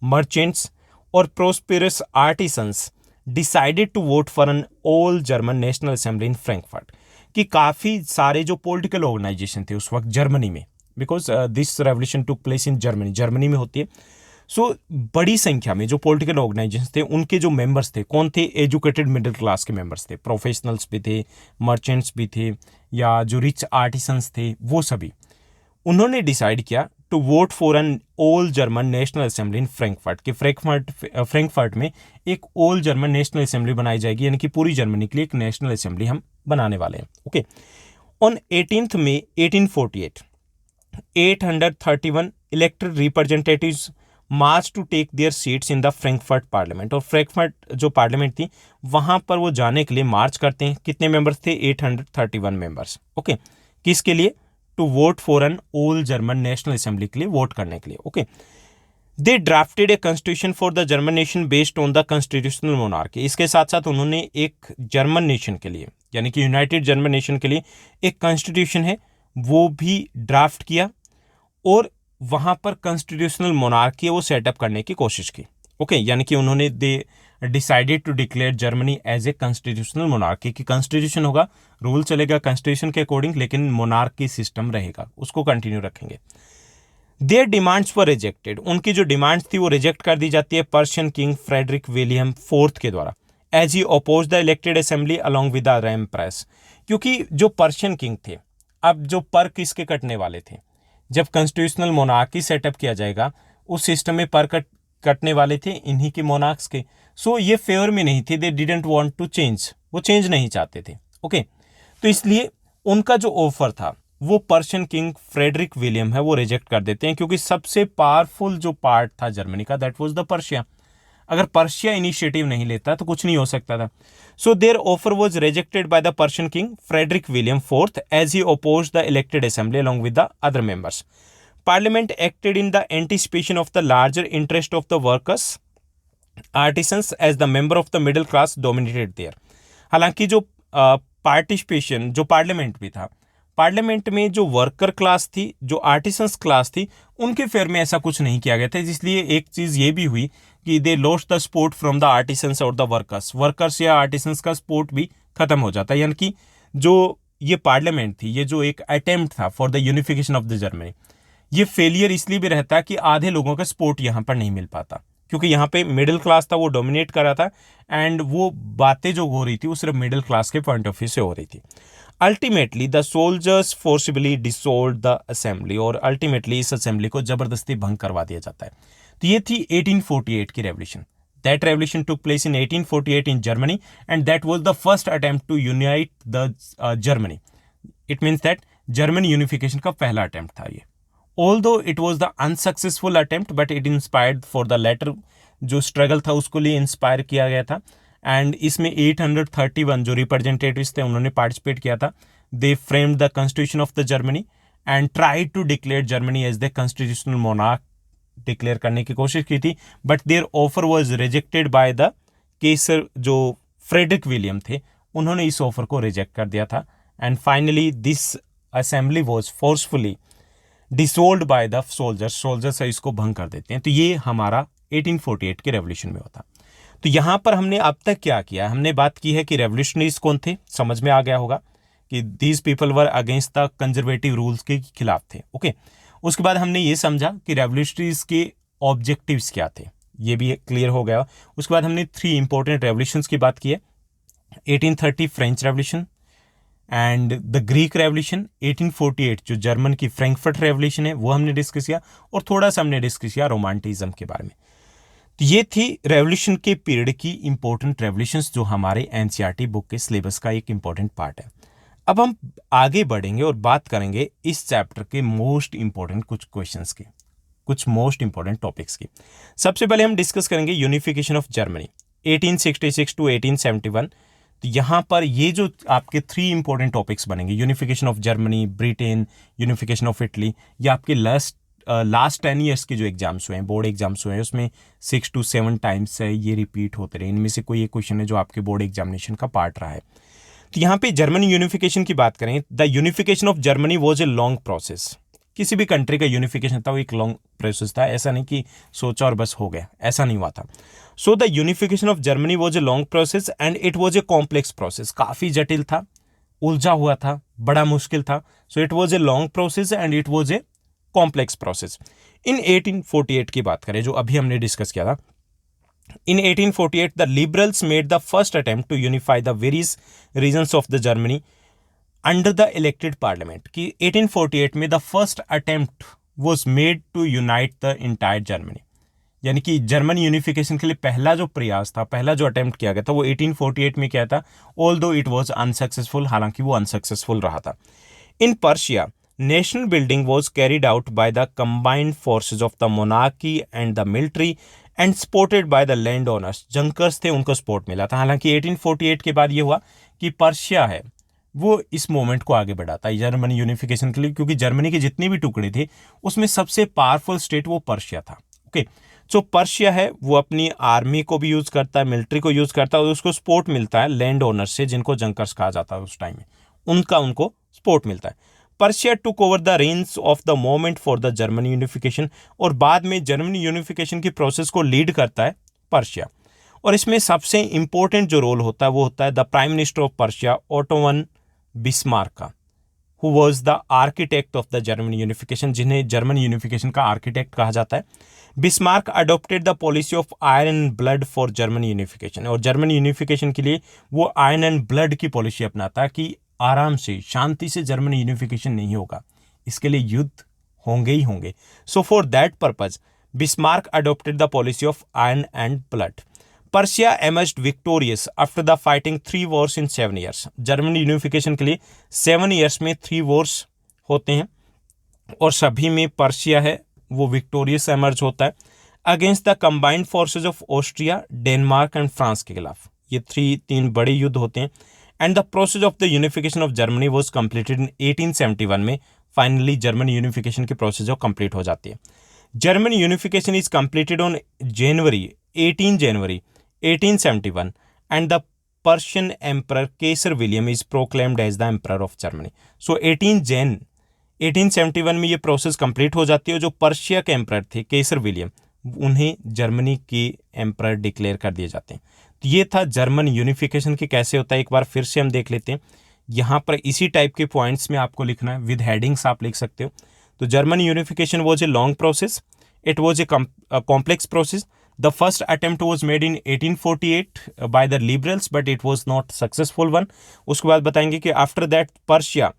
merchants और prosperous artisans decided to vote for an all German national assembly in Frankfurt. कि काफ़ी सारे जो पॉलिटिकल ऑर्गेनाइजेशन थे उस वक्त जर्मनी में, because this revolution took place in Germany, Germany में होती है। सो बड़ी संख्या में जो पॉलिटिकल ऑर्गेनाइजेशन थे उनके जो मेंबर्स थे, कौन थे? एजुकेटेड मिडिल क्लास के मेंबर्स थे, प्रोफेशनल्स भी थे, मर्चेंट्स भी थे, या जो रिच आर्टिसंस थे, वो सभी उन्होंने डिसाइड किया to vote for an all German national assembly in Frankfurt. कि फ्रैंकफर्ट में एक ऑल जर्मन नेशनल असेंबली बनाई जाएगी, यानी कि पूरी जर्मनी के लिए एक नेशनल असेंबली हम बनाने वाले हैं। Okay, on 18 May 1848 831 elected representatives march to take their seats in the Frankfurt parliament. और फ्रैंकफर्ट जो पार्लियामेंट थी वहां पर वो जाने के लिए मार्च करते हैं। कितने मेंबर्स थे? 831 मेंबर्स। ओके, किसके लिए? To vote for an all German national assembly के लिए वोट करने के लिए। Okay, they drafted a constitution for the German nation based on the constitutional monarchy. इसके साथ साथ उन्होंने एक जर्मन नेशन के लिए, यानी कि यूनाइटेड जर्मन नेशन के लिए एक कॉन्स्टिट्यूशन है वो भी ड्राफ्ट किया, और वहां पर कॉन्स्टिट्यूशनल मोनार्की वो सेटअप करने की कोशिश की। ओके, यानी कि उन्होंने they decided to declare Germany as a constitutional monarchy. की कॉन्स्टिट्यूशन होगा, रूल चलेगा कॉन्स्टिट्यूशन के अकॉर्डिंग, लेकिन मोनार्की सिस्टम रहेगा, उसको कंटिन्यू रखेंगे। Their demands were rejected. उनकी जो डिमांड्स थी वो रिजेक्ट कर दी जाती है Prussian king Frederick William fourth के द्वारा, as he oppose the elected assembly along with the ram press. क्योंकि जो पर्शियन किंग थे, अब जो पर किसके कटने वाले थे, जब कॉन्स्टिट्यूशनल मोनार्की सेटअप किया जाएगा उस सिस्टम में पर कटने वाले थे इन्हीं के मोनार्क्स के। सो ये फेवर में नहीं थे, they didn't want to change, वो चेंज नहीं चाहते थे। ओके, तो इसलिए उनका जो ऑफर था वो पर्शियन किंग फ्रेडरिक विलियम है वो रिजेक्ट कर देते हैं, क्योंकि सबसे पावरफुल जो पार्ट था जर्मनी का दैट वाज द पर्शिया। अगर पर्शिया इनिशिएटिव नहीं लेता तो कुछ नहीं हो सकता था। So their offer was rejected by the Prussian king Frederick William fourth as he opposed the elected assembly along with the other members. Parliament acted in the anticipation of the larger interest of the workers, artisans as the member of the middle class dominated there। हालांकि जो participation जो parliament भी था, parliament में जो worker class थी, जो artisans class थी, उनके फेयर में ऐसा कुछ नहीं किया गया था, इसलिए एक चीज़ ये भी हुई कि they lost the support from the artisans और द वर्कर्स या आर्टिसंस का सपोर्ट भी खत्म हो जाता है। यानी कि जो ये पार्लियामेंट थी, ये जो एक अटेम्प्ट था for the unification of the Germany, ये फेलियर इसलिए भी रहता है कि आधे लोगों का सपोर्ट यहाँ पर नहीं मिल पाता, क्योंकि यहाँ पे मिडिल क्लास था वो डोमिनेट कर रहा था, एंड वो बातें जो हो रही थी वो सिर्फ मिडिल क्लास के पॉइंट ऑफ व्यू से हो रही थी। Ultimately the soldiers forcibly dissolved the assembly, और अल्टीमेटली इस असेंबली को जबरदस्ती भंग करवा दिया जाता है। तो ये थी 1848 की revolution. That revolution took place in 1848 in Germany, and that was the first attempt to unite the Germany. It means that German unification का पहला अटेम्प्ट था ये। Although it was the unsuccessful attempt, but it inspired for the latter, जो struggle था उसको लिए inspire किया गया था। एंड इसमें 831 जो रिप्रेजेंटेटिव्स थे उन्होंने पार्टिसिपेट किया था। They framed the constitution of the Germany and tried to declare Germany as the constitutional monarch, declare करने की कोशिश की थी, but their offer was rejected by the Kaiser, जो फ्रेडरिक विलियम थे, उन्होंने इस ऑफर को रिजेक्ट कर दिया था। And finally this assembly was forcefully dissolved by the soldiers इसको भंग कर देते हैं। तो ये हमारा 1848 के रेवोल्यूशन में होता। तो यहाँ पर हमने अब तक क्या किया, हमने बात की है कि रेवोल्यूशनरीज कौन थे, समझ में आ गया होगा कि these people were against the conservative rules के खिलाफ थे। ओके, उसके बाद हमने ये समझा कि रेवोल्यूशनरीज के ऑब्जेक्टिव्स क्या थे, ये भी क्लियर हो गया। उसके बाद हमने 3 इंपॉर्टेंट रेवोल्यूशंस की बात की है। 1830 French revolution and the Greek revolution, 1848 जो जर्मन की फ्रैंकफर्ट रेवोल्यूशन है वो हमने डिस्कस किया, और थोड़ा सा हमने डिस्कस किया रोमांटिज्म के बारे में। तो ये थी रेवोल्यूशन के पीरियड की इंपॉर्टेंट रेवोल्यूशंस जो हमारे एनसीईआरटी बुक के सिलेबस का एक इंपॉर्टेंट पार्ट है। अब हम आगे बढ़ेंगे और बात करेंगे इस चैप्टर के मोस्ट इंपॉर्टेंट कुछ क्वेश्चंस की, कुछ मोस्ट इंपॉर्टेंट टॉपिक्स की। सबसे पहले हम डिस्कस करेंगे यूनिफिकेशन ऑफ जर्मनी 1866 टू 1871। तो यहाँ पर ये जो आपके 3 इंपॉर्टेंट टॉपिक्स बनेंगे, unification of Germany, Britain, unification of Italy, ये आपके लास्ट लास्ट 10 ईयर्स के जो एग्जाम्स हुए हैं, बोर्ड एग्जाम्स हुए हैं, उसमें 6 to 7 टाइम्स है ये रिपीट होते रहे। इनमें से कोई एक क्वेश्चन है जो आपके बोर्ड एग्जामिनेशन का पार्ट रहा है। तो यहाँ पे जर्मनी यूनिफिकेशन की बात करें, the unification of Germany was a long process. किसी भी कंट्री का यूनिफिकेशन था वो एक लॉन्ग प्रोसेस था, ऐसा नहीं कि सोचा और बस हो गया, ऐसा नहीं हुआ था। So the unification of Germany was a long process and it was a complex process. काफ़ी जटिल था, उलझा हुआ था, बड़ा मुश्किल था। So it was a long process and it was a complex process. In 1848 की बात करें जो अभी हमने डिस्कस किया था, in 1848 the liberals made the first attempt to unify the various regions of the Germany under the elected parliament। कि 1848 में the first attempt was made to unite the entire Germany। यानी कि जर्मन यूनिफिकेशन के लिए पहला जो प्रयास था, पहला जो अटेम्प्ट किया गया था वो 1848 में किया था, ऑल्दो इट वाज अनसक्सेसफुल, हालांकि वो अनसक्सेसफुल रहा था। इन Persia national building was carried out by the combined forces of the monarchy and the military and supported by the land owners. Junkers थे, उनको सपोर्ट मिला था। हालांकि 1848 के बाद ये हुआ कि पर्शिया है वो इस मूवमेंट को आगे बढ़ाता है जर्मनी यूनिफिकेशन के लिए, क्योंकि जर्मनी के जितने भी टुकड़े थे उसमें सबसे पावरफुल स्टेट वो पर्शिया था। ओके, सो पर्शिया है वो अपनी आर्मी को भी यूज करता है, मिलिट्री को यूज करता है, और उसको सपोर्ट मिलता है लैंड ओनर्स से, जिनको जंकर्स कहा जाता है उस टाइम में, उनको सपोर्ट मिलता है। Persia took over the Reigns of the moment for the German unification, और बाद में जर्मनी यूनिफिकेशन की प्रोसेस को लीड करता है पर्शिया। और इसमें सबसे इंपॉर्टेंट जो रोल होता है वो होता है the prime minister of Persia Otto I Bismarck का, who was the architect of the German unification, जिन्हें जर्मन यूनिफिकेशन का आर्किटेक्ट कहा जाता है। Bismarck adopted the policy of iron and blood for German unification, और जर्मन यूनिफिकेशन के लिए वो आयरन एंड ब्लड की पॉलिसी अपनाता है कि आराम से, शांति से जर्मन यूनिफिकेशन नहीं होगा, इसके लिए युद्ध होंगे ही होंगे। So for that purpose Bismarck adopted the policy of iron and blood. Persia emerged victorious after the fighting 3 wars in 7 years. German unification के लिए 7 ईयर्स में 3 वॉर्स होते हैं, और सभी में पर्शिया है वो विक्टोरियस एमर्ज होता है against the combined forces of Austria, Denmark and France के खिलाफ। ये 3 बड़े युद्ध होते हैं। And the process of the unification of Germany was completed in 1871 में। फाइनली जर्मन यूनिफिकेशन की प्रोसेस जो कंप्लीट हो जाती है। German unification is completed on 18 January 1871 and the Persian emperor Kaiser William is proclaimed as the emperor of Germany. So 18 Jan 1871 में ये process complete हो जाती है। जो पर्शिया के एम्परर थे केसर विलियम, उन्हें जर्मनी के एम्परर डिक्लेयर कर दिए जाते हैं। तो ये था जर्मन यूनिफिकेशन के कैसे होता है, एक बार फिर से हम देख लेते हैं। यहाँ पर इसी टाइप के पॉइंट्स में आपको लिखना है, विद हेडिंग्स आप लिख सकते हो। तो German unification was a long process, it was a complex process. The first attempt was made in 1848 by the liberals but it was not successful one. उसके बाद बताएंगे कि after that Prussia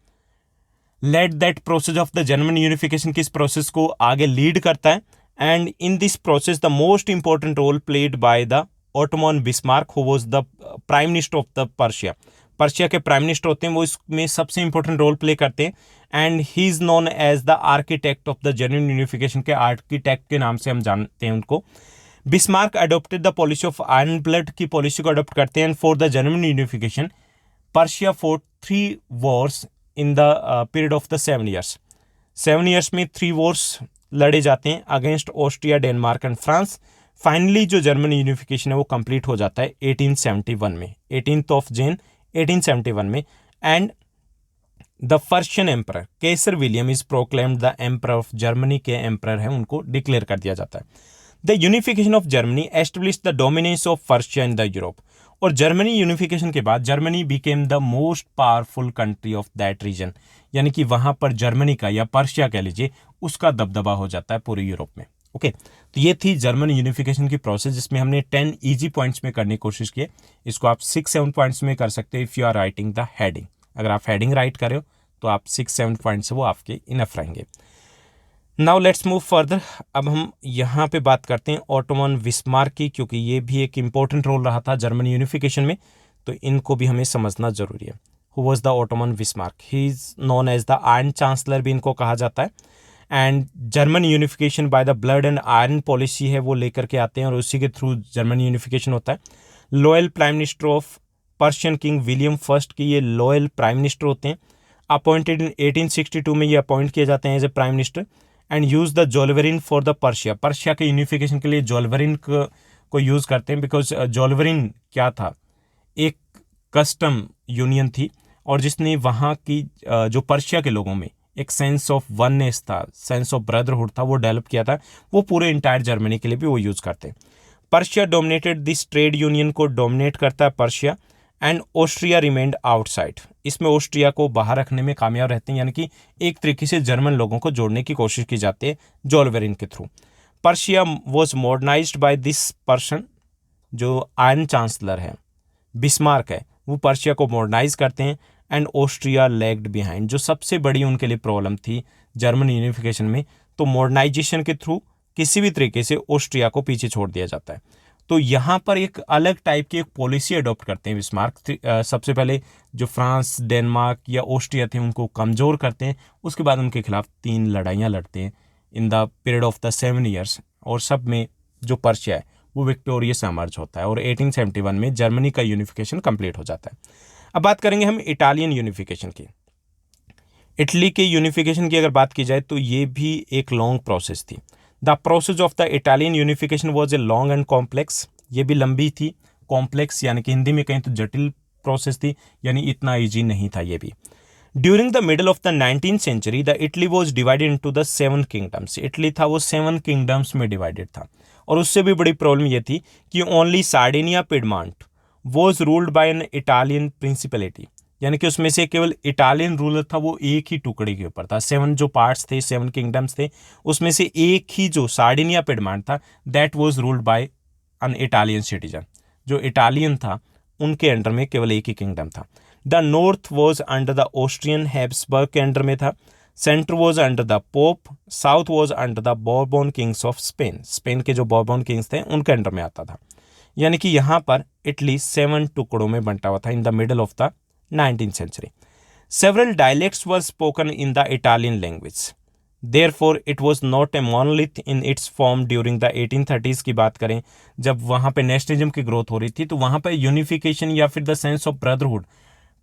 led that process of the German unification की इस process को आगे lead करता है। And in this process the most important role played by the Otto von Bismarck, who was the prime minister of the Persia. Persia के prime minister होते हैं, वो इसमें सबसे इंपॉर्टेंट रोल प्ले करते हैं। And he is known as the architect of the German unification के architect के नाम से हम जानते हैं उनको। Bismarck adopted the policy of iron blood की पॉलिसी को अडोप्ट करते हैं। For the German unification Prussia for 3 wars in the period of the 7 years. 7 years में 3 वॉर्स लड़े जाते हैं against Austria, Denmark and France. Finally जो जर्मन यूनिफिकेशन है वो कंप्लीट हो जाता है 1871 में, 18 ऑफ जैन 1871 में। And the Persian emperor Kaiser William is proclaimed the emperor of Germany के एम्परर है, उनको डिक्लेयर कर दिया जाता है। The unification of Germany establish the dominance of Prussia in the Europe. और जर्मनी यूनिफिकेशन के बाद Germany became the most powerful country of that region, यानी कि वहां पर जर्मनी का या पर्शिया कह लीजिए उसका दबदबा हो जाता है पूरे यूरोप में। ओके, तो ये थी जर्मन यूनिफिकेशन की प्रोसेस, जिसमें हमने 10 इजी पॉइंट्स में करने की कोशिश की है। इसको आप 6-7 पॉइंट्स में कर सकते हो if you are writing the heading. अगर आप हेडिंग राइट कर रहे हो तो आप 6-7 पॉइंट्स वो आपके इनफ रहेंगे। Now let's move further. अब हम यहाँ पे बात करते हैं ओटोमन बिस्मार्क की, क्योंकि ये भी एक इंपॉर्टेंट रोल रहा था जर्मन यूनिफिकेशन में, तो इनको भी हमें समझना जरूरी है। Who was the Otto von Bismarck? He is known as the iron chancellor भी इनको कहा जाता है। And German unification by the blood and iron policy है वो लेकर के आते हैं, और उसी के थ्रू जर्मन यूनिफिकेशन होता है। Loyal prime minister of Persian king William first की ये लॉयल प्राइम मिनिस्टर होते हैं। अपॉइंटेड इन 1862 में ये अपॉइंट किए जाते हैं as a prime minister. And use the Zollverein for the Persia. Persia के यूनिफिकेशन के लिए जोल्वेरिन को यूज़ करते हैं, बिकॉज जोल्वेरिन क्या था, एक कस्टम यूनियन थी और जिसने वहाँ की जो पर्शिया के लोगों में एक सेंस ऑफ वननेस था, सेंस ऑफ ब्रदरहुड था, वो डेवलप किया था। वो पूरे इंटायर जर्मनी के लिए भी वो यूज़ करते हैं। Persia dominated, this trade union को डोमिनेट करता है Persia, and Austria remained outside. इसमें ऑस्ट्रिया को बाहर रखने में कामयाब रहते हैं, यानी कि एक तरीके से जर्मन लोगों को जोड़ने की कोशिश की जाती है जोल्वेरिन के through. Prussia was modernised by this person, जो आयरन चांसलर है, बिस्मार्क है, वो पर्शिया को मॉडर्नाइज करते हैं। एंड ऑस्ट्रिया लैग्ड बिहाइंड, जो सबसे बड़ी उनके लिए प्रॉब्लम थी जर्मन यूनिफिकेशन में, तो मॉडर्नाइजेशन के थ्रू किसी भी तरीके से ऑस्ट्रिया को पीछे छोड़ दिया जाता है। तो यहाँ पर एक अलग टाइप की एक पॉलिसी अडॉप्ट करते हैं बिस्मार्क। सबसे पहले जो फ्रांस, डेनमार्क या ऑस्ट्रिया थे उनको कमज़ोर करते हैं, उसके बाद उनके खिलाफ 3 लड़ाइयाँ लड़ते हैं इन the period of the 7 years, और सब में जो पर्शिया है वो विक्टोरियस एमर्ज होता है और 1871 में जर्मनी का यूनिफिकेशन कंप्लीट हो जाता है। अब बात करेंगे हम इटालियन यूनिफिकेशन की। इटली के यूनिफिकेशन की अगर बात की जाए तो ये भी एक लॉन्ग प्रोसेस थी। The process of the Italian unification was a long and complex, ये भी लंबी थी, कॉम्प्लेक्स यानी कि हिंदी में कहें तो जटिल प्रोसेस थी, यानी इतना ईजी नहीं था ये भी। During the middle of the 19th century the Italy was divided into the 7 kingdoms. Italy था वो 7 किंगडम्स में डिवाइडेड था, और उससे भी बड़ी प्रॉब्लम ये थी कि only Sardinia Piedmont was ruled by an Italian principality, यानी कि उसमें से केवल इटालियन रूलर था, वो एक ही टुकड़े के ऊपर था। 7 जो पार्ट्स थे, 7 किंगडम्स थे, उसमें से एक ही जो सार्डिनिया पिडमांट था that was ruled by an Italian citizen. जो इटालियन था उनके अंडर में केवल एक ही किंगडम था। The north was under the Austrian Habsburg के अंडर में था। Centre was under the pope. South was under the Bourbon Kings of Spain. Spain के जो बॉर्बन किंग्स थे उनके अंडर में आता था। यानी कि यहाँ पर इटली 7 टुकड़ों में बंटा हुआ था in the middle of the 19th century. Several dialects were spoken in the Italian language. Therefore, it was not a monolith in its form during the 1830s की बात करें, जब वहाँ पे नेशनलिज्म की ग्रोथ हो रही थी, तो वहाँ पे यूनिफिकेशन या फिर the sense of brotherhood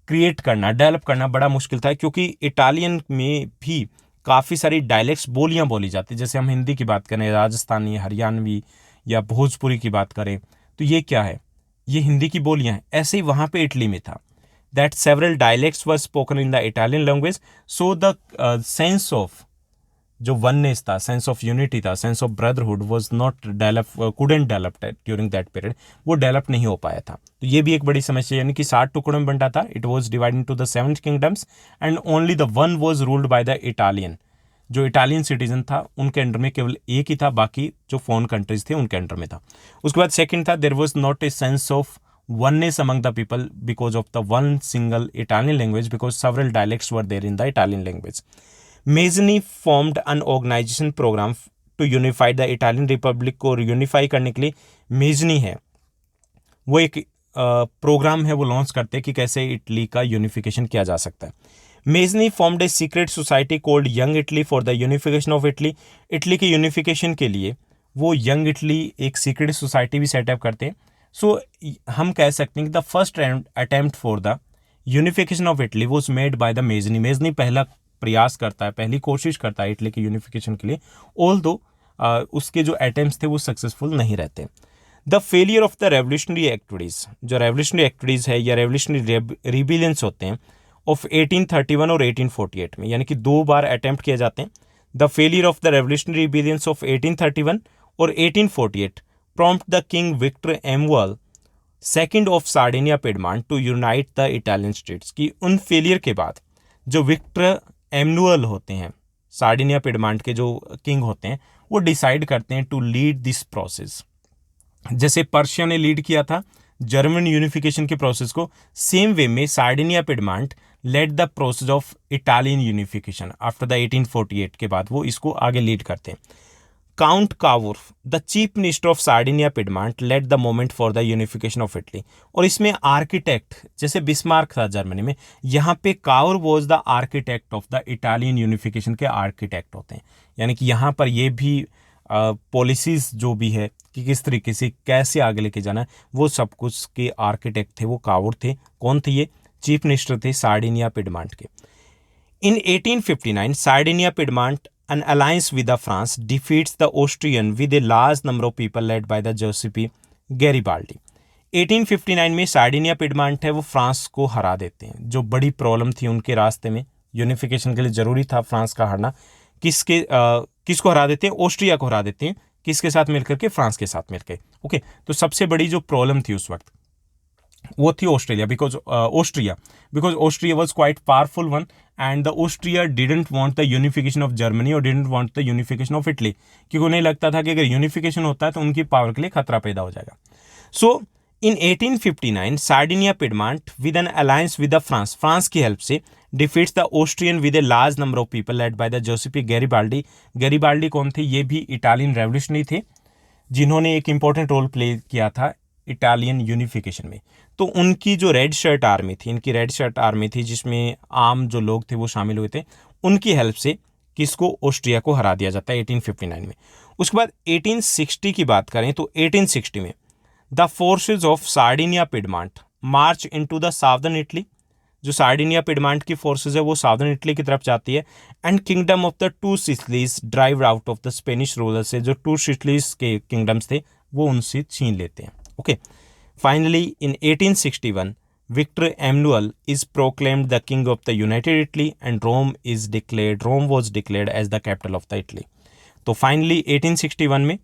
create करना, डेवलप करना बड़ा मुश्किल था, क्योंकि इटालियन में भी काफ़ी सारी डायलेक्ट्स, बोलियाँ बोली जाती, जैसे हम हिंदी की बात करें, राजस्थानी, हरियाणवी या भोजपुरी की बात करें, तो ये क्या है, ये हिंदी की बोलियाँ हैं। ऐसे ही वहाँ पे इटली में था, that several dialects were spoken in the Italian language, so the sense of जो oneness था, sense of unity था, sense of brotherhood was not couldn't develop during that period, वो develop नहीं हो पाया था। तो ये भी एक बड़ी समस्या, यानी कि 7 टुकड़ों में बंटा था। It was divided into the 7 kingdoms and only the one was ruled by the Italian। जो इटालियन सिटीजन था उनके अंडर में केवल एक ही था, बाकी जो फॉरेन कंट्रीज थे उनके अंडर में था। उसके बाद सेकंड था, there was not a sense of oneness among the people because of the one single Italian language, because several dialects were there in the Italian language. Mazzini formed an organization program to unify the Italian Republic को unify करने के लिए Mazzini है वो एक programme है, वो launch करते हैं कि कैसे इटली का यूनिफिकेशन किया जा सकता है। Mazzini formed a secret society cold young Italy for the unification of Italy. Italy के यूनिफिकेशन के लिए वो यंग इटली एक सीक्रेट सोसाइटी भी सेटअप करते हैं। सो हम कह सकते हैं कि the first attempt for the unification of Italy was made by the Mazzini. Mazzini पहला प्रयास करता है, पहली कोशिश करता है इटली के यूनिफिकेशन के लिए, ऑल्दो उसके जो अटेम्प्ट्स थे वो सक्सेसफुल नहीं रहते। The failure of the revolutionary activities, जो रेवोल्यूशनरी एक्टिविटीज़ है या रेवोल्यूशनरी रिबिलियंस होते हैं ऑफ 1831 और 1848 में, यानी कि 2 बार अटेम्प्ट किए जाते हैं। The failure of the revolutionary rebellions of 1831 और 1848 prompt the king Victor Emmanuel II of Sardinia Piedmont to unite the Italian states। की उन फेलियर के बाद जो विक्टर एमनुअल होते हैं, सार्डिनिया पिडमांट के जो किंग होते हैं, वो डिसाइड करते हैं टू लीड दिस प्रोसेस। जैसे पर्शिया ने लीड किया था जर्मन यूनिफिकेशन के प्रोसेस को, सेम वे में Sardinia Piedmont led the process of Italian unification after the 1848 के बाद वो इसको आगे लीड करते हैं। Count Cavour the chief minister of Sardinia Piedmont led the moment for the unification of Italy. और इसमें आर्किटेक्ट, जैसे बिस्मार्क था जर्मनी में, यहाँ पे Cavour was the architect of the Italian unification के आर्किटेक्ट होते हैं। यानी कि यहाँ पर ये भी पॉलिसीज़ जो भी है कि किस तरीके से कैसे आगे लेके जाना है, वो सब कुछ के आर्किटेक्ट थे, वो कावुर थे। कौन थे ये? चीफ मिनिस्टर थे सार्डिनिया पिडमांट के। In 1859, Sardinia Piedmont an alliance with the France defeats the Austrian with a large number of people led by the Giuseppe Garibaldi. 1859 में सार्डिनिया पिडमांट है वो फ्रांस को हरा देते हैं। जो बड़ी प्रॉब्लम थी उनके रास्ते में, यूनिफिकेशन के लिए ज़रूरी था फ्रांस का हारना। किसको हरा देते हैं? ऑस्ट्रिया को हरा देते हैं। किसके साथ मिलकर के? फ्रांस के साथ मिलकर। ओके, तो सबसे बड़ी जो प्रॉब्लम थी उस वक्त वो थी Austria, because Austria was quite powerful one, and the Austria didn't want the unification of Germany और didn't want the unification of Italy, क्योंकि उन्हें लगता था कि अगर यूनिफिकेशन होता है तो उनकी पावर के लिए खतरा पैदा हो जाएगा। So in 1859 Sardinia Piedmont with an alliance with the France की हेल्प से defeats the Austrian with a large number of people led by the Giuseppe Garibaldi. Garibaldi कौन थे? ये भी इटालियन रेवोल्यूशनरी थे जिन्होंने एक इंपॉर्टेंट रोल प्ले किया था इटालियन यूनिफिकेशन में। तो उनकी जो रेड शर्ट आर्मी थी, इनकी रेड शर्ट आर्मी थी जिसमें आम जो लोग थे वो शामिल हुए थे, उनकी हेल्प से किसको? ऑस्ट्रिया को हरा दिया जाता है 1859 में। उसके बाद 1860 की बात करें तो 1860 में the forces of Sardinia Piedmont march into the southern Italy. जो सार्डिनिया पिडमांट की फोर्सेज है वो साउदर्न इटली की तरफ जाती है, and kingdom of the to Sicilies drive out of the Spanish ruler से जो टू सिसिलीज के किंगडम्स थे वो उनसे छीन लेते हैं। Okay, finally in 1861 Victor Emmanuel is proclaimed the king of the united Italy and Rome was declared as the capital of the Italy. तो फाइनली 1861 में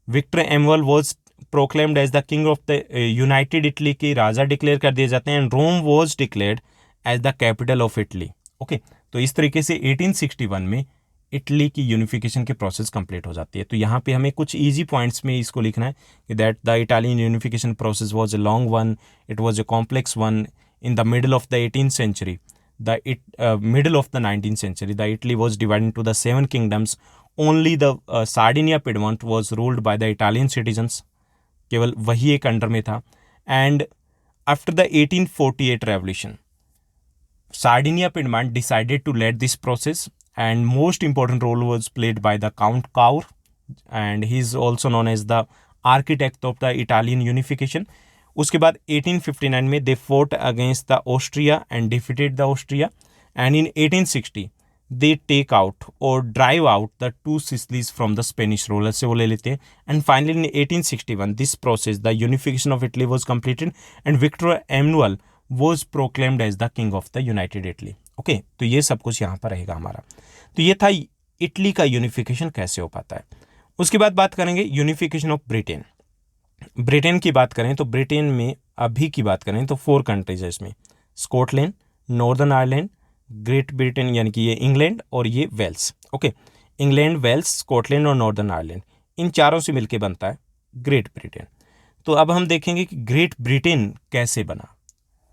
Victor Emmanuel was proclaimed as the king of the united Italy के राजा declare कर दिए जाते हैं, and Rome was declared as the capital of Italy. Okay, तो इस तरीके से 1861 में इटली की यूनिफिकेशन की प्रोसेस कंप्लीट हो जाती है। तो यहाँ पे हमें कुछ इजी पॉइंट्स में इसको लिखना है कि that the Italian unification process was a long one, it was a complex one. In the middle of the 18th century, middle of the 19th century, the Italy was divided into the 7 kingdoms. Only the Sardinia Piedmont was ruled by the Italian citizens. केवल वही एक under में था। And after the 1848 revolution, Sardinia Piedmont decided to lead this process, and most important role was played by the Count Kaur, and he is also known as the architect of the Italian unification. उसके बाद 1859 में they fought against the Austria and defeated the Austria, and in 1860 they take out or drive out the two Sicilies from the Spanish rulers से वो ले लेते हैं, and finally in 1861 this process, the unification of Italy was completed, and Victor Emmanuel was proclaimed as the king of the United Italy. Okay, तो ये सब कुछ यहाँ पर रहेगा हमारा। तो ये था इटली का यूनिफिकेशन कैसे हो पाता है। उसके बाद बात करेंगे यूनिफिकेशन ऑफ ब्रिटेन। ब्रिटेन की बात करें तो ब्रिटेन में अभी की बात करें तो 4 कंट्रीज है इसमें, Scotland, Northern Ireland, Great Britain यानी कि ये इंग्लैंड, और ये Wales. Okay, England, Wales, Scotland और नॉर्दर्न आयरलैंड, इन चारों से मिलकर बनता है ग्रेट ब्रिटेन। तो अब हम देखेंगे कि ग्रेट ब्रिटेन कैसे बना।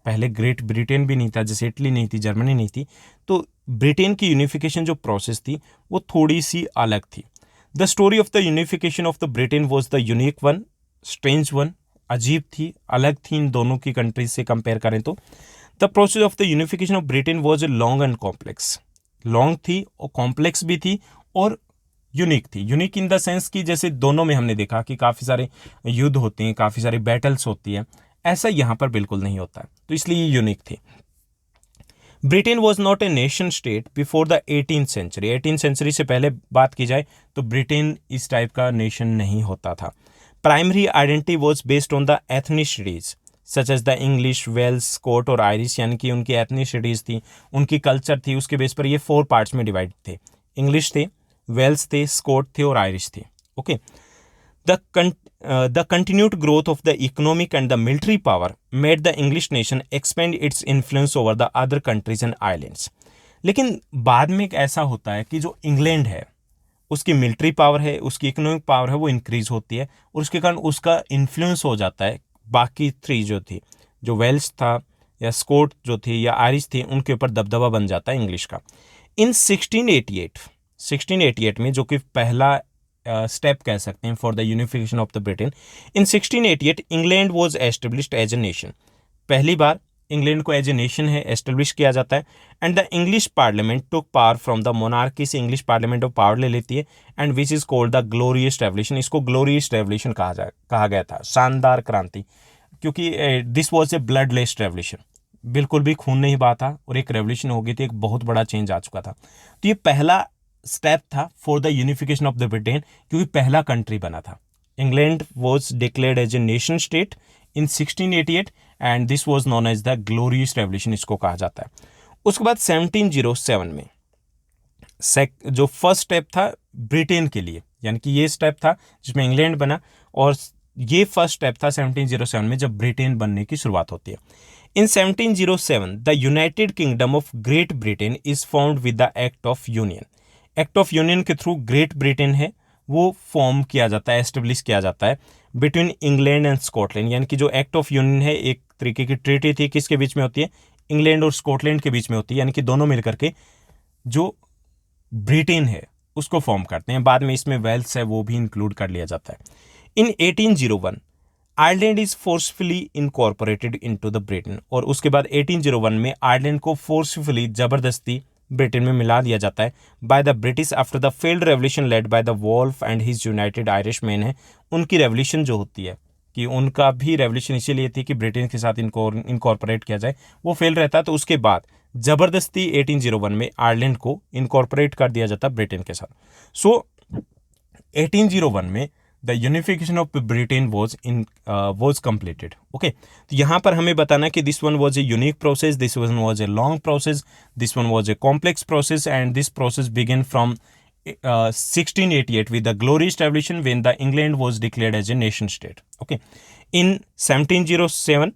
पहले ग्रेट ब्रिटेन भी नहीं था, जैसे इटली नहीं थी, जर्मनी नहीं थी, तो ब्रिटेन की यूनिफिकेशन जो प्रोसेस थी वो थोड़ी सी अलग थी। The story of the unification of the Britain was the unique one, strange one, अजीब थी, अलग थी इन दोनों की कंट्रीज से कंपेयर करें तो। The process of the unification of Britain was a long and complex, long थी और कॉम्प्लेक्स भी थी और यूनिक थी। यूनिक इन द सेंस कि जैसे दोनों में हमने देखा कि काफ़ी सारे युद्ध होते हैं, काफ़ी सारी बैटल्स होती है, ऐसा यहाँ पर बिल्कुल नहीं होता है, तो इसलिए ये यूनिक थी। Britain was not a nation state before the 18th century। 18th century से पहले बात की जाए तो ब्रिटेन इस टाइप का नेशन नहीं होता था। Primary identity was based on the ethnicities such as the English, Wales, Scot और आयरिश, यानी कि उनकी एथनिसिटीज थी, उनकी कल्चर थी, उसके बेस पर ये 4 पार्ट्स में डिवाइड थे। इंग्लिश थे, वेल्स थे, स्कॉट थे और आयरिश थे। Okay, the continued growth of the economic and the military power made the English nation expand its influence over the other countries and islands. लेकिन बाद में एक ऐसा होता है कि जो इंग्लैंड है उसकी मिलिट्री पावर है, उसकी इकोनॉमिक पावर है, वो इंक्रीज होती है और उसके कारण उसका इन्फ्लुएंस हो जाता है बाकी 3 जो थी, जो वेल्स था या स्कॉट जो थी या आयरिश थी, उनके ऊपर दबदबा बन जाता है इंग्लिश का। इन 1688 में, जो कि पहला स्टेप कह सकते हैं for the unification of the Britain, in 1688 England was established as a nation. पहली बार इंग्लैंड को एज ए नेशन है एस्टेब्लिश किया जाता है, and the English parliament took power from the monarchy से इंग्लिश पार्लियामेंट ऑफ पावर ले लेती है, and which is called the glorious revolution. इसको ग्लोरियस रेवोल्यूशन कहा गया था, शानदार क्रांति, क्योंकि this was a bloodless revolution, बिल्कुल भी खून नहीं बहा था और एक रेवोल्यूशन हो गई थी, एक बहुत बड़ा चेंज आ चुका था। तो ये पहला स्टेप था for the unification of the Britain, क्योंकि पहला कंट्री बना था। England was declared as a nation state in 1688 and this was known as the glorious revolution, इसको कहा जाता है। उसके बाद 1707 में जो फर्स्ट स्टेप था ब्रिटेन के लिए, यानी कि ये स्टेप था जिसमें इंग्लैंड बना, और ये फर्स्ट स्टेप था 1707 में जब ब्रिटेन बनने की शुरुआत होती है। इन 1707 the United Kingdom of great Britain is formed with the act of union. Act of union के थ्रू ग्रेट ब्रिटेन है वो फॉर्म किया जाता है, एस्टेब्लिश किया जाता है बिटवीन इंग्लैंड एंड स्कॉटलैंड। यानी कि जो एक्ट ऑफ यूनियन है एक तरीके की ट्रीटी थी, किसके बीच में होती है? इंग्लैंड और स्कॉटलैंड के बीच में होती है, यानी कि दोनों मिलकर के जो ब्रिटेन है उसको फॉर्म करते हैं। बाद में इसमें वेल्स है वो भी इंक्लूड कर लिया जाता है। इन 1801 Ireland is forcefully incorporated into the Britain, और उसके बाद 1801 में आयरलैंड को फोर्सफुली जबरदस्ती ब्रिटेन में मिला दिया जाता है by the British after the failed revolution led by the Wolfe and his United Irish man. है उनकी रेवोल्यूशन जो होती है कि उनका भी रेवोल्यूशन इसीलिए थी कि ब्रिटेन के साथ इनको इनकॉर्पोरेट किया जाए, वो फेल रहता है, तो उसके बाद जबरदस्ती 1801 में आयरलैंड को इनकॉर्पोरेट कर दिया जाता ब्रिटेन के साथ। सो 1801 में the unification of Britain was completed. Okay, तो यहाँ पर हमें बताना कि this one was a unique process, this one was a long process, this one was a complex process, and this process began from 1688 with the glorious revolution when the England was declared as a nation state. Okay, in 1707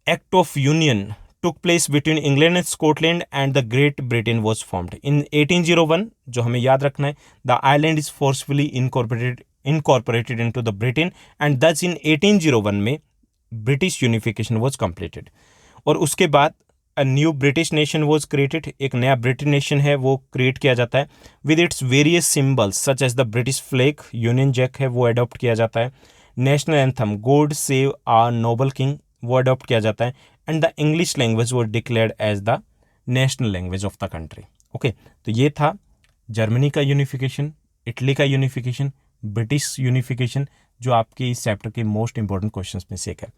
Act of Union took place between England and Scotland and the Great Britain was formed. In 1801 जो हमें याद रखना है, the island is forcefully incorporated into the Britain and thus in 1801 में British unification was completed. और उसके बाद A new British nation was created, एक नया ब्रिटिश नेशन है वो क्रिएट किया जाता है with its various symbols such as the British flag, Union Jack है वो अडॉप्ट किया जाता है, national anthem God save our noble king वो अडॉप्ट किया जाता है, एंड द इंग्लिश लैंग्वेज वो declared as the national language of the country. Okay, तो ये था जर्मनी का यूनिफिकेशन, इटली का यूनिफिकेशन, ब्रिटिश यूनिफिकेशन, जो आपके इस चैप्टर के मोस्ट इंपॉर्टेंट क्वेश्चंस में से एक है।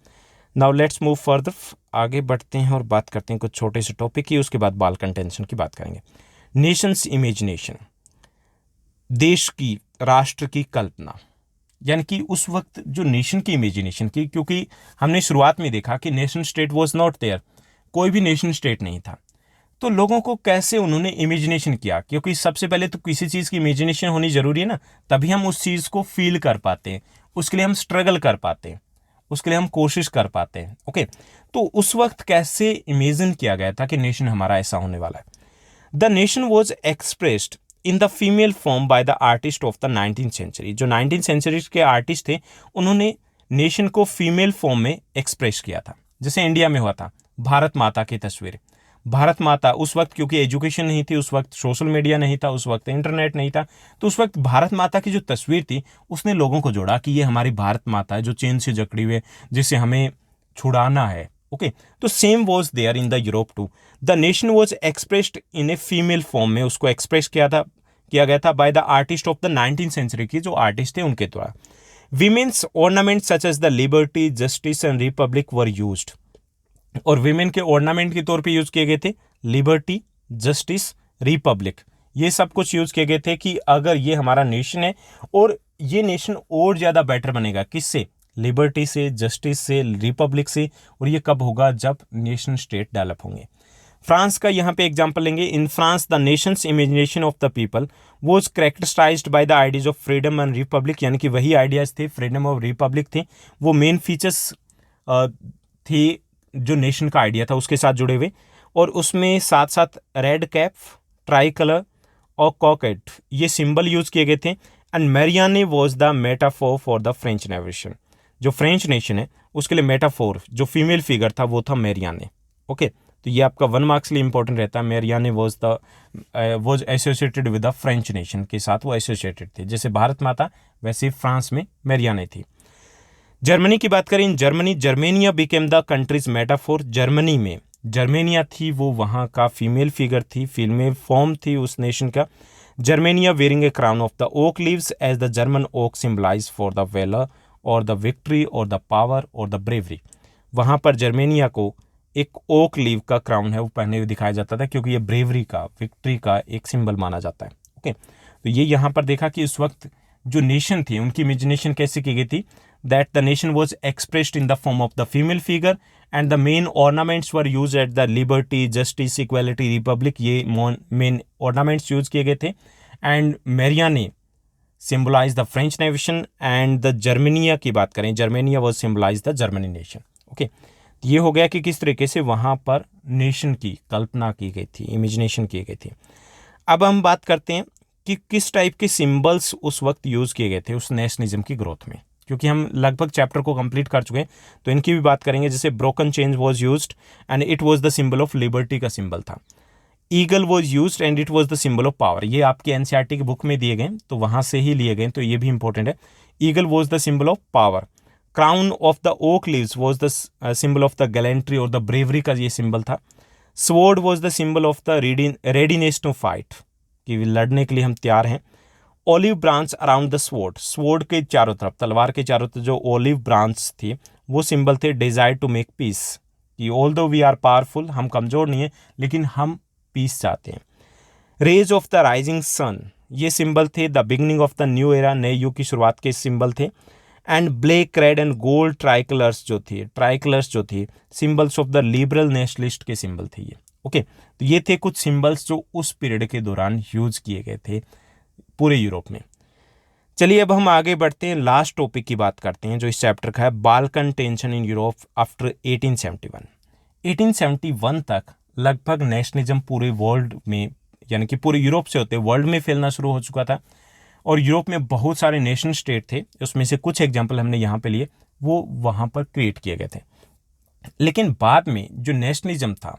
नाउ लेट्स मूव फर्दर, आगे बढ़ते हैं और बात करते हैं कुछ छोटे से टॉपिक की, उसके बाद बाल कंटेंशन की बात करेंगे। नेशंस इमेजिनेशन, देश की, राष्ट्र की कल्पना, यानी कि उस वक्त जो नेशन की इमेजिनेशन की, क्योंकि हमने शुरुआत में देखा कि nation state was not there, कोई भी नेशन स्टेट नहीं था, तो लोगों को कैसे उन्होंने इमेजिनेशन किया, क्योंकि सबसे पहले तो किसी चीज़ की इमेजिनेशन होनी ज़रूरी है ना, तभी हम उस चीज़ को फील कर पाते हैं, उसके लिए हम स्ट्रगल कर पाते हैं, उसके लिए हम कोशिश कर पाते हैं। ओके, तो उस वक्त कैसे इमेजिन किया गया था कि नेशन हमारा ऐसा होने वाला है। The nation was expressed in the female form by the artist of the 19th century. जो 19th सेंचुरी के आर्टिस्ट थे उन्होंने नेशन को फीमेल फॉर्म में एक्सप्रेस किया था, जैसे इंडिया में हुआ था भारत माता की तस्वीर। भारत माता उस वक्त, क्योंकि एजुकेशन नहीं थी उस वक्त, सोशल मीडिया नहीं था उस वक्त, इंटरनेट नहीं था, तो उस वक्त भारत माता की जो तस्वीर थी उसने लोगों को जोड़ा कि ये हमारी भारत माता है जो चेन से जकड़ी हुई है, जिसे हमें छुड़ाना है। ओके, तो same was there in the Europe too. The nation was expressed in a female form में, उसको एक्सप्रेस किया गया था by the artist of the 19th century की जो आर्टिस्ट थे उनके द्वारा। Women's ornament such as the liberty, justice and republic were used, और विमेन के ऑर्नामेंट के तौर पे यूज किए गए थे लिबर्टी, जस्टिस, रिपब्लिक, ये सब कुछ यूज किए गए थे कि अगर ये हमारा नेशन है, और ये नेशन और ज़्यादा बेटर बनेगा किससे? लिबर्टी से, जस्टिस से, रिपब्लिक से, और ये कब होगा? जब नेशन स्टेट डेवलप होंगे। फ्रांस का यहाँ पे एग्जाम्पल लेंगे। In France the nation's imagination of the people was characterised by the ideas of freedom and republic, यानी कि वही आइडियाज थे, फ्रीडम और रिपब्लिक थे, वो मेन फीचर्स थे जो नेशन का आइडिया था उसके साथ जुड़े हुए, और उसमें साथ साथ रेड कैप, ट्राई कलर और कॉकेट ये सिंबल यूज किए गए थे। And Marianne was the metaphor for the French nation, जो फ्रेंच नेशन है उसके लिए मेटाफोर जो फीमेल फिगर था वो था मैरियाने। ओके, तो ये आपका 1 मार्क्स लिए इंपॉर्टेंट रहता है। Marianne was associated with the French nation के साथ वो एसोसिएटेड थे, जैसे भारत माता वैसे फ्रांस में मैरियाने थी। जर्मनी की बात करें, Germany, Germania became the country's metaphor. Germany में जर्मेनिया थी वो वहाँ का फीमेल फिगर थी, फीमेल फॉर्म थी उस नेशन का। Germania wearing a crown of the oak leaves as the German oak symbolise for the valour और द विक्ट्री और द पावर और द ब्रेवरी। वहाँ पर जर्मेनिया को एक ओक लीव का क्राउन है वो पहने हुए दिखाया जाता था, क्योंकि ये ब्रेवरी का, विक्ट्री का एक सिंबल माना जाता है। ओके, तो ये यहाँ पर देखा कि उस वक्त जो नेशन थी उनकी इमेजिनेशन कैसे की गई थी, that the nation was expressed in the form of the female figure and the main ornaments were use at the liberty, justice, equality, republic, ये मेन ऑर्नामेंट्स यूज किए गए थे। एंड मेरिया ने symbolise the French nation and the Germania की बात करें, Germania was symbolise the Germany nation. Okay, ये हो गया कि किस तरीके से वहाँ पर नेशन की कल्पना की गई थी, इमेजिनेशन की गई थी। अब हम बात करते हैं कि किस टाइप के सिंबल्स उस वक्त यूज़ किए गए थे उस नेशनलिज्म की ग्रोथ में, क्योंकि हम लगभग चैप्टर को कंप्लीट कर चुके हैं तो इनकी भी बात करेंगे। जैसे broken change was used and it was the symbol of liberty का सिंबल था। Eagle was used and it was the symbol of power. ये आपके एनसीईआरटी की बुक में दिए गए तो वहाँ से ही लिए गए, तो ये भी इंपॉर्टेंट है। Eagle was the symbol of power. Crown of the oak leaves was the symbol of the gallantry और द ब्रेवरी का ये सिंबल था। Sword was the symbol of the readiness to fight, कि लड़ने के लिए हम तैयार हैं। Olive branch around the sword, sword के चारों तरफ, तलवार के चारों तरफ जो ओलिव ब्रांच थी वो सिंबल थे डिजायर टू मेक पीस, कि although we are powerful, हम कमज़ोर नहीं हैं लेकिन हम पीस चाहते हैं। Rays of the rising sun, ये सिंबल थे the beginning of the new era, नए युग की शुरुआत के सिंबल थे। And black, red and gold tricolours जो थी symbols of the liberal nationalist के सिंबल थे ये। ओके, तो ये थे कुछ सिंबल्स जो उस पीरियड के दौरान यूज किए गए थे पूरे यूरोप में। चलिए अब हम आगे बढ़ते हैं, लास्ट टॉपिक की बात करते हैं जो इस चैप्टर का है, Balkan tension in Europe after 1871। 1871 तक लगभग नेशनलिज्म पूरे वर्ल्ड में, यानी कि पूरे यूरोप से होते वर्ल्ड में फैलना शुरू हो चुका था। और यूरोप में बहुत सारे नेशन स्टेट थे, उसमें से कुछ एग्जाम्पल हमने यहाँ पे लिए, वो वहाँ पर क्रिएट किए गए थे। लेकिन बाद में जो नेशनलिज्म था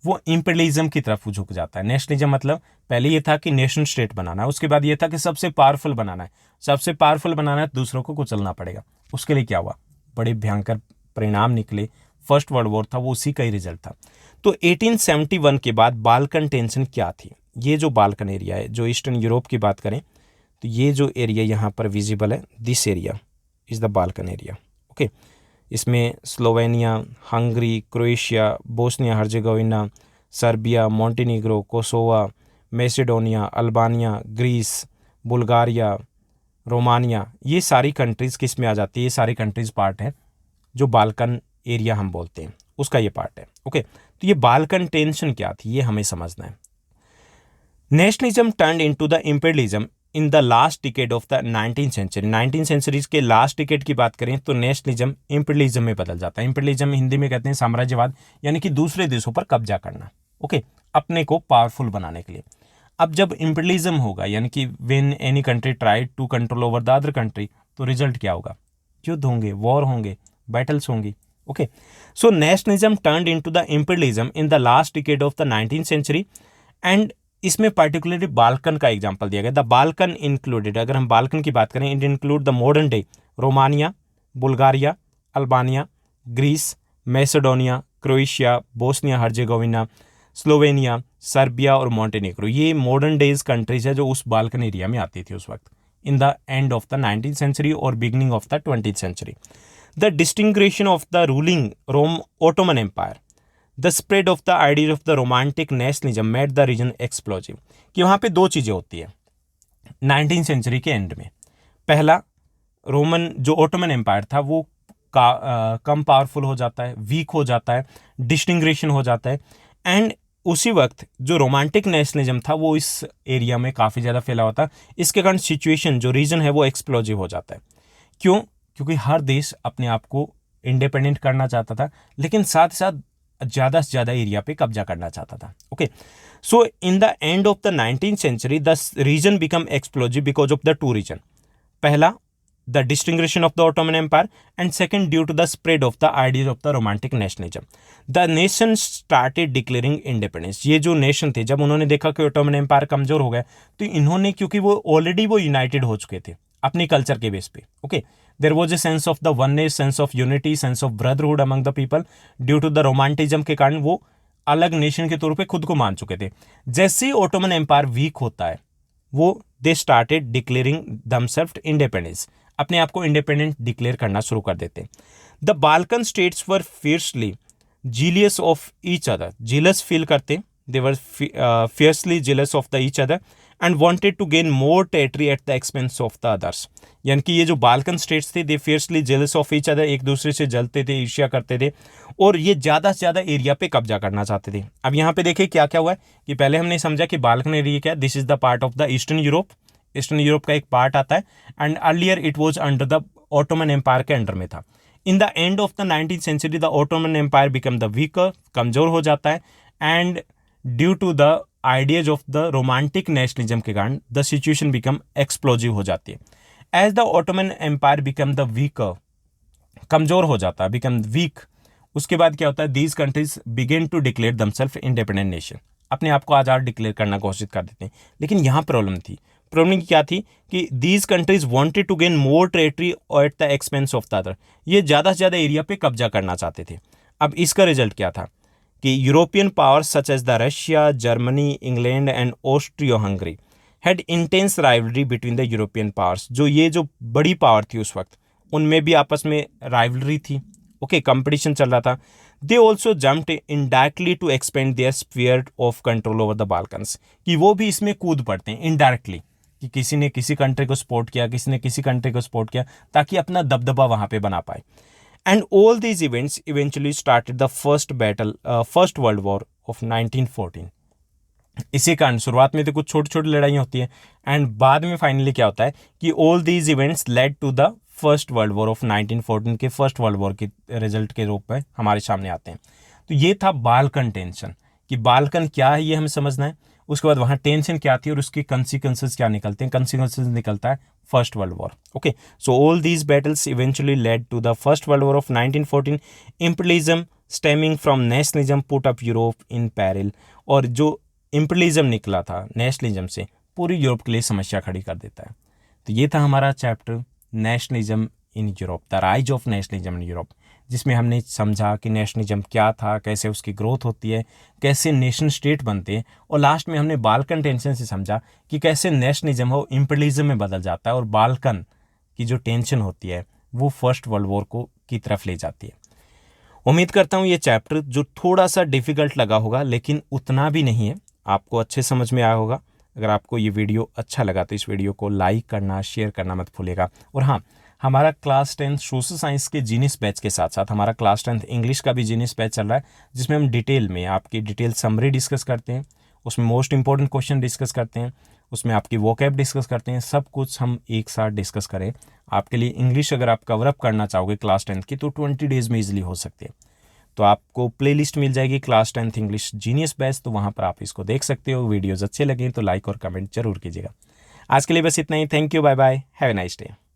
वो इंपीरियलिज्म की तरफ झुक जाता है। नेशनलिज्म मतलब पहले ये था कि नेशन स्टेट बनाना है, उसके बाद ये था कि सबसे पावरफुल बनाना है, सबसे पावरफुल बनाना है दूसरों को कुचलना पड़ेगा। उसके लिए क्या हुआ, बड़े भयंकर परिणाम निकले। फर्स्ट वर्ल्ड वॉर था वो उसी का ही रिजल्ट था। तो 1871 के बाद बाल्कन टेंशन क्या थी, ये जो बाल्कन एरिया है, जो ईस्टर्न यूरोप की बात करें तो ये जो एरिया यहाँ पर विजिबल है, this area is the Balkan area. Okay, इसमें Slovenia, Hungary, Croatia, Bosnia Herzegovina, Serbia, Montenegro, Kosovo, Macedonia, Albania, Greece, Bulgaria, Romania, ये सारी कंट्रीज़ किस में आ जाती है, ये सारी कंट्रीज़ पार्ट है जो बाल्कन एरिया हम बोलते हैं, उसका ये पार्ट है। ओके, तो ये बाल्कन टेंशन क्या थी ये हमें समझना है। Nationalism turned into the imperialism in the last decade of the 19th century. 19th centuries के लास्ट डिकेड की बात करें तो नेशनलिज्म इंपीरियलिज्म में बदल जाता है। इंपीरियलिज्म हिंदी में कहते हैं साम्राज्यवाद, यानी कि दूसरे देशों पर कब्जा करना, ओके, अपने को पावरफुल बनाने के लिए। अब जब इंपीरियलिज्म होगा, यानी कि when any country tried to control over the other country, तो रिजल्ट क्या होगा, युद्ध होंगे, वॉर होंगे, बैटल्स होंगी। Okay, so nationalism turned into the imperialism in the last decade of the 19th century and इसमें पर्टिकुलरली बाल्कन का example दिया गया। द बाल्कन इंक्लूडेड, अगर हम बाल्कन की बात करें, it include the modern day Romania, Bulgaria, Albania, Greece, Macedonia, Croatia, Bosnia Herzegovina, Slovenia, Serbia और मोंटेनेग्रो। ये मॉडर्न डेज कंट्रीज है जो उस बाल्कन एरिया में आती थी उस वक्त, in the end of the 19th century और beginning of the 20th century. The disintegration of the ruling Ottoman empire, the spread of the idea of the romantic nationalism made the region explosive. कि वहाँ पे दो चीज़ें होती है 19th century के and में। पहला, रोमन जो ओटोमन एम्पायर था वो कम पावरफुल हो जाता है, वीक हो जाता है, डिस्टिंग्रेशन हो जाता है। एंड उसी वक्त जो रोमांटिक नेशनलिज्म था वो इस एरिया में काफ़ी ज़्यादा फैला होता है। इसके कारण सिचुएशन जो रीजन है वो एक्सप्लोजिव हो जाता है। क्यों? क्योंकि हर देश अपने आप को इंडिपेंडेंट करना चाहता था, लेकिन साथ ही साथ ज़्यादा से ज़्यादा एरिया पे कब्जा करना चाहता था। Okay, so in the end of the 19th century the region become explosive because of the two reason. पहला, the disintegration of the Ottoman empire and second, due to the spread of the ideas of the romantic nationalism the nation started declaring independence. ये जो nation थे, जब उन्होंने देखा कि Ottoman empire कमजोर हो गया तो इन्होंने, क्योंकि वो ऑलरेडी वो यूनाइटेड हो चुके थे अपने कल्चर के बेस पे, okay, there was a sense of the oneness, sense of unity, sense of brotherhood among the people. Due to the romanticism के कारण वो अलग नेशन के तौर पे खुद को मान चुके थे। जैसे ही Ottoman एम्पायर वीक होता है वो they started declaring themselves independence, अपने आप को इंडिपेंडेंट डिक्लेयर करना शुरू कर देते। The Balkan states were fiercely jealous of each other, jealous feel करते, they were fiercely jealous of the each other and wanted to gain more territory at the expense of the others. यानी कि ये जो Balkan states थे they fiercely jealous of each other, एक दूसरे से जलते थे, ईर्ष्या करते थे और ये ज़्यादा से ज़्यादा एरिया पे कब्जा करना चाहते थे। अब यहाँ पे देखिए क्या क्या हुआ है कि पहले हमने समझा कि बाल्कन एरिया क्या है, this is the part of the eastern Europe, eastern Europe का एक पार्ट आता है and earlier it was under the Ottoman empire के अंडर में था। In the end of the 19th century the Ottoman empire become the weaker, कमजोर हो जाता है and due to the ideas of the romantic nationalism के कारण the situation become explosive हो जाती है। As the Ottoman empire become the weaker, कमजोर हो जाता है, बिकम वीक, उसके बाद क्या होता है, these countries begin to declare themselves independent nation, अपने आप को आज़ाद डिक्लेयर करना घोषित कर देते हैं। लेकिन यहाँ प्रॉब्लम क्या थी कि these countries wanted to gain more territory at the expense of the other, ये ज़्यादा से ज़्यादा एरिया पे कब्जा करना चाहते थे। अब इसका रिजल्ट क्या था कि European powers such as the Russia, Germany, England and Austro Hungary had intense rivalry between the European powers. जो बड़ी पावर थी उस वक्त उनमें भी आपस में राइवलरी थी, ओके, कंपटीशन चल रहा था। They also jumped indirectly to expand their sphere of control over the Balkans, कि वो भी इसमें कूद पड़ते हैं इनडायरेक्टली, कि किसी ने किसी कंट्री को सपोर्ट किया, किसी ने किसी कंट्री को सपोर्ट किया ताकि अपना दबदबा वहाँ पे बना पाए। And all these events eventually started the first world war of 1914। इसी कारण शुरुआत में तो कुछ छोटी छोटी लड़ाइयाँ होती हैं एंड बाद में फाइनली क्या होता है कि all these events led to the first world war of 1914 के फर्स्ट वर्ल्ड वॉर के रिजल्ट के रूप में हमारे सामने आते हैं। तो ये था बाल्कन टेंशन, कि बाल्कन क्या है ये हमें समझना है, उसके बाद वहाँ टेंशन क्या थी और उसके कंसिक्वेंसेस क्या निकलते हैं। कंसिक्वेंसेस निकलता है first world war, okay. So all these battles eventually led to the first world war of 1914। imperialism stemming from nationalism put up Europe in peril, और जो imperialism निकला था नेशनलिज्म से पूरी यूरोप के लिए समस्या खड़ी कर देता है। तो ये था हमारा chapter nationalism in Europe, the rise of nationalism in Europe, जिसमें हमने समझा कि नेशनलिज्म क्या था, कैसे उसकी ग्रोथ होती है, कैसे नेशन स्टेट बनते हैं, और लास्ट में हमने बाल्कन टेंशन से समझा कि कैसे नेशनलिज्म हो इम्पीरियलिज्म में बदल जाता है और बाल्कन की जो टेंशन होती है वो फर्स्ट वर्ल्ड वॉर को की तरफ ले जाती है। उम्मीद करता हूँ ये चैप्टर जो थोड़ा सा डिफिकल्ट लगा होगा लेकिन उतना भी नहीं है, आपको अच्छे समझ में आया होगा। अगर आपको ये वीडियो अच्छा लगा तो इस वीडियो को लाइक करना, शेयर करना मत भूलिएगा। और हाँ, हमारा क्लास 10 सोशल साइंस के जीनियस बैच के साथ साथ हमारा क्लास 10 इंग्लिश का भी जीनियस बैच चल रहा है, जिसमें हम डिटेल में आपकी डिटेल समरी डिस्कस करते हैं, उसमें मोस्ट इंपॉर्टेंट क्वेश्चन डिस्कस करते हैं, उसमें आपकी वोकैब डिस्कस करते हैं, सब कुछ हम एक साथ डिस्कस करें। आपके लिए इंग्लिश अगर आप कवरअप करना चाहोगे क्लास 10 की तो 20 डेज़ में ईजिली हो सकते हैं। तो आपको प्लेलिस्ट मिल जाएगी क्लास 10 इंग्लिश जीनियस बैच, तो वहाँ पर आप इसको देख सकते हो। वीडियोज़ अच्छे लगे तो लाइक और कमेंट जरूर कीजिएगा। आज के लिए बस इतना ही। Thank you, bye bye, have a nice day.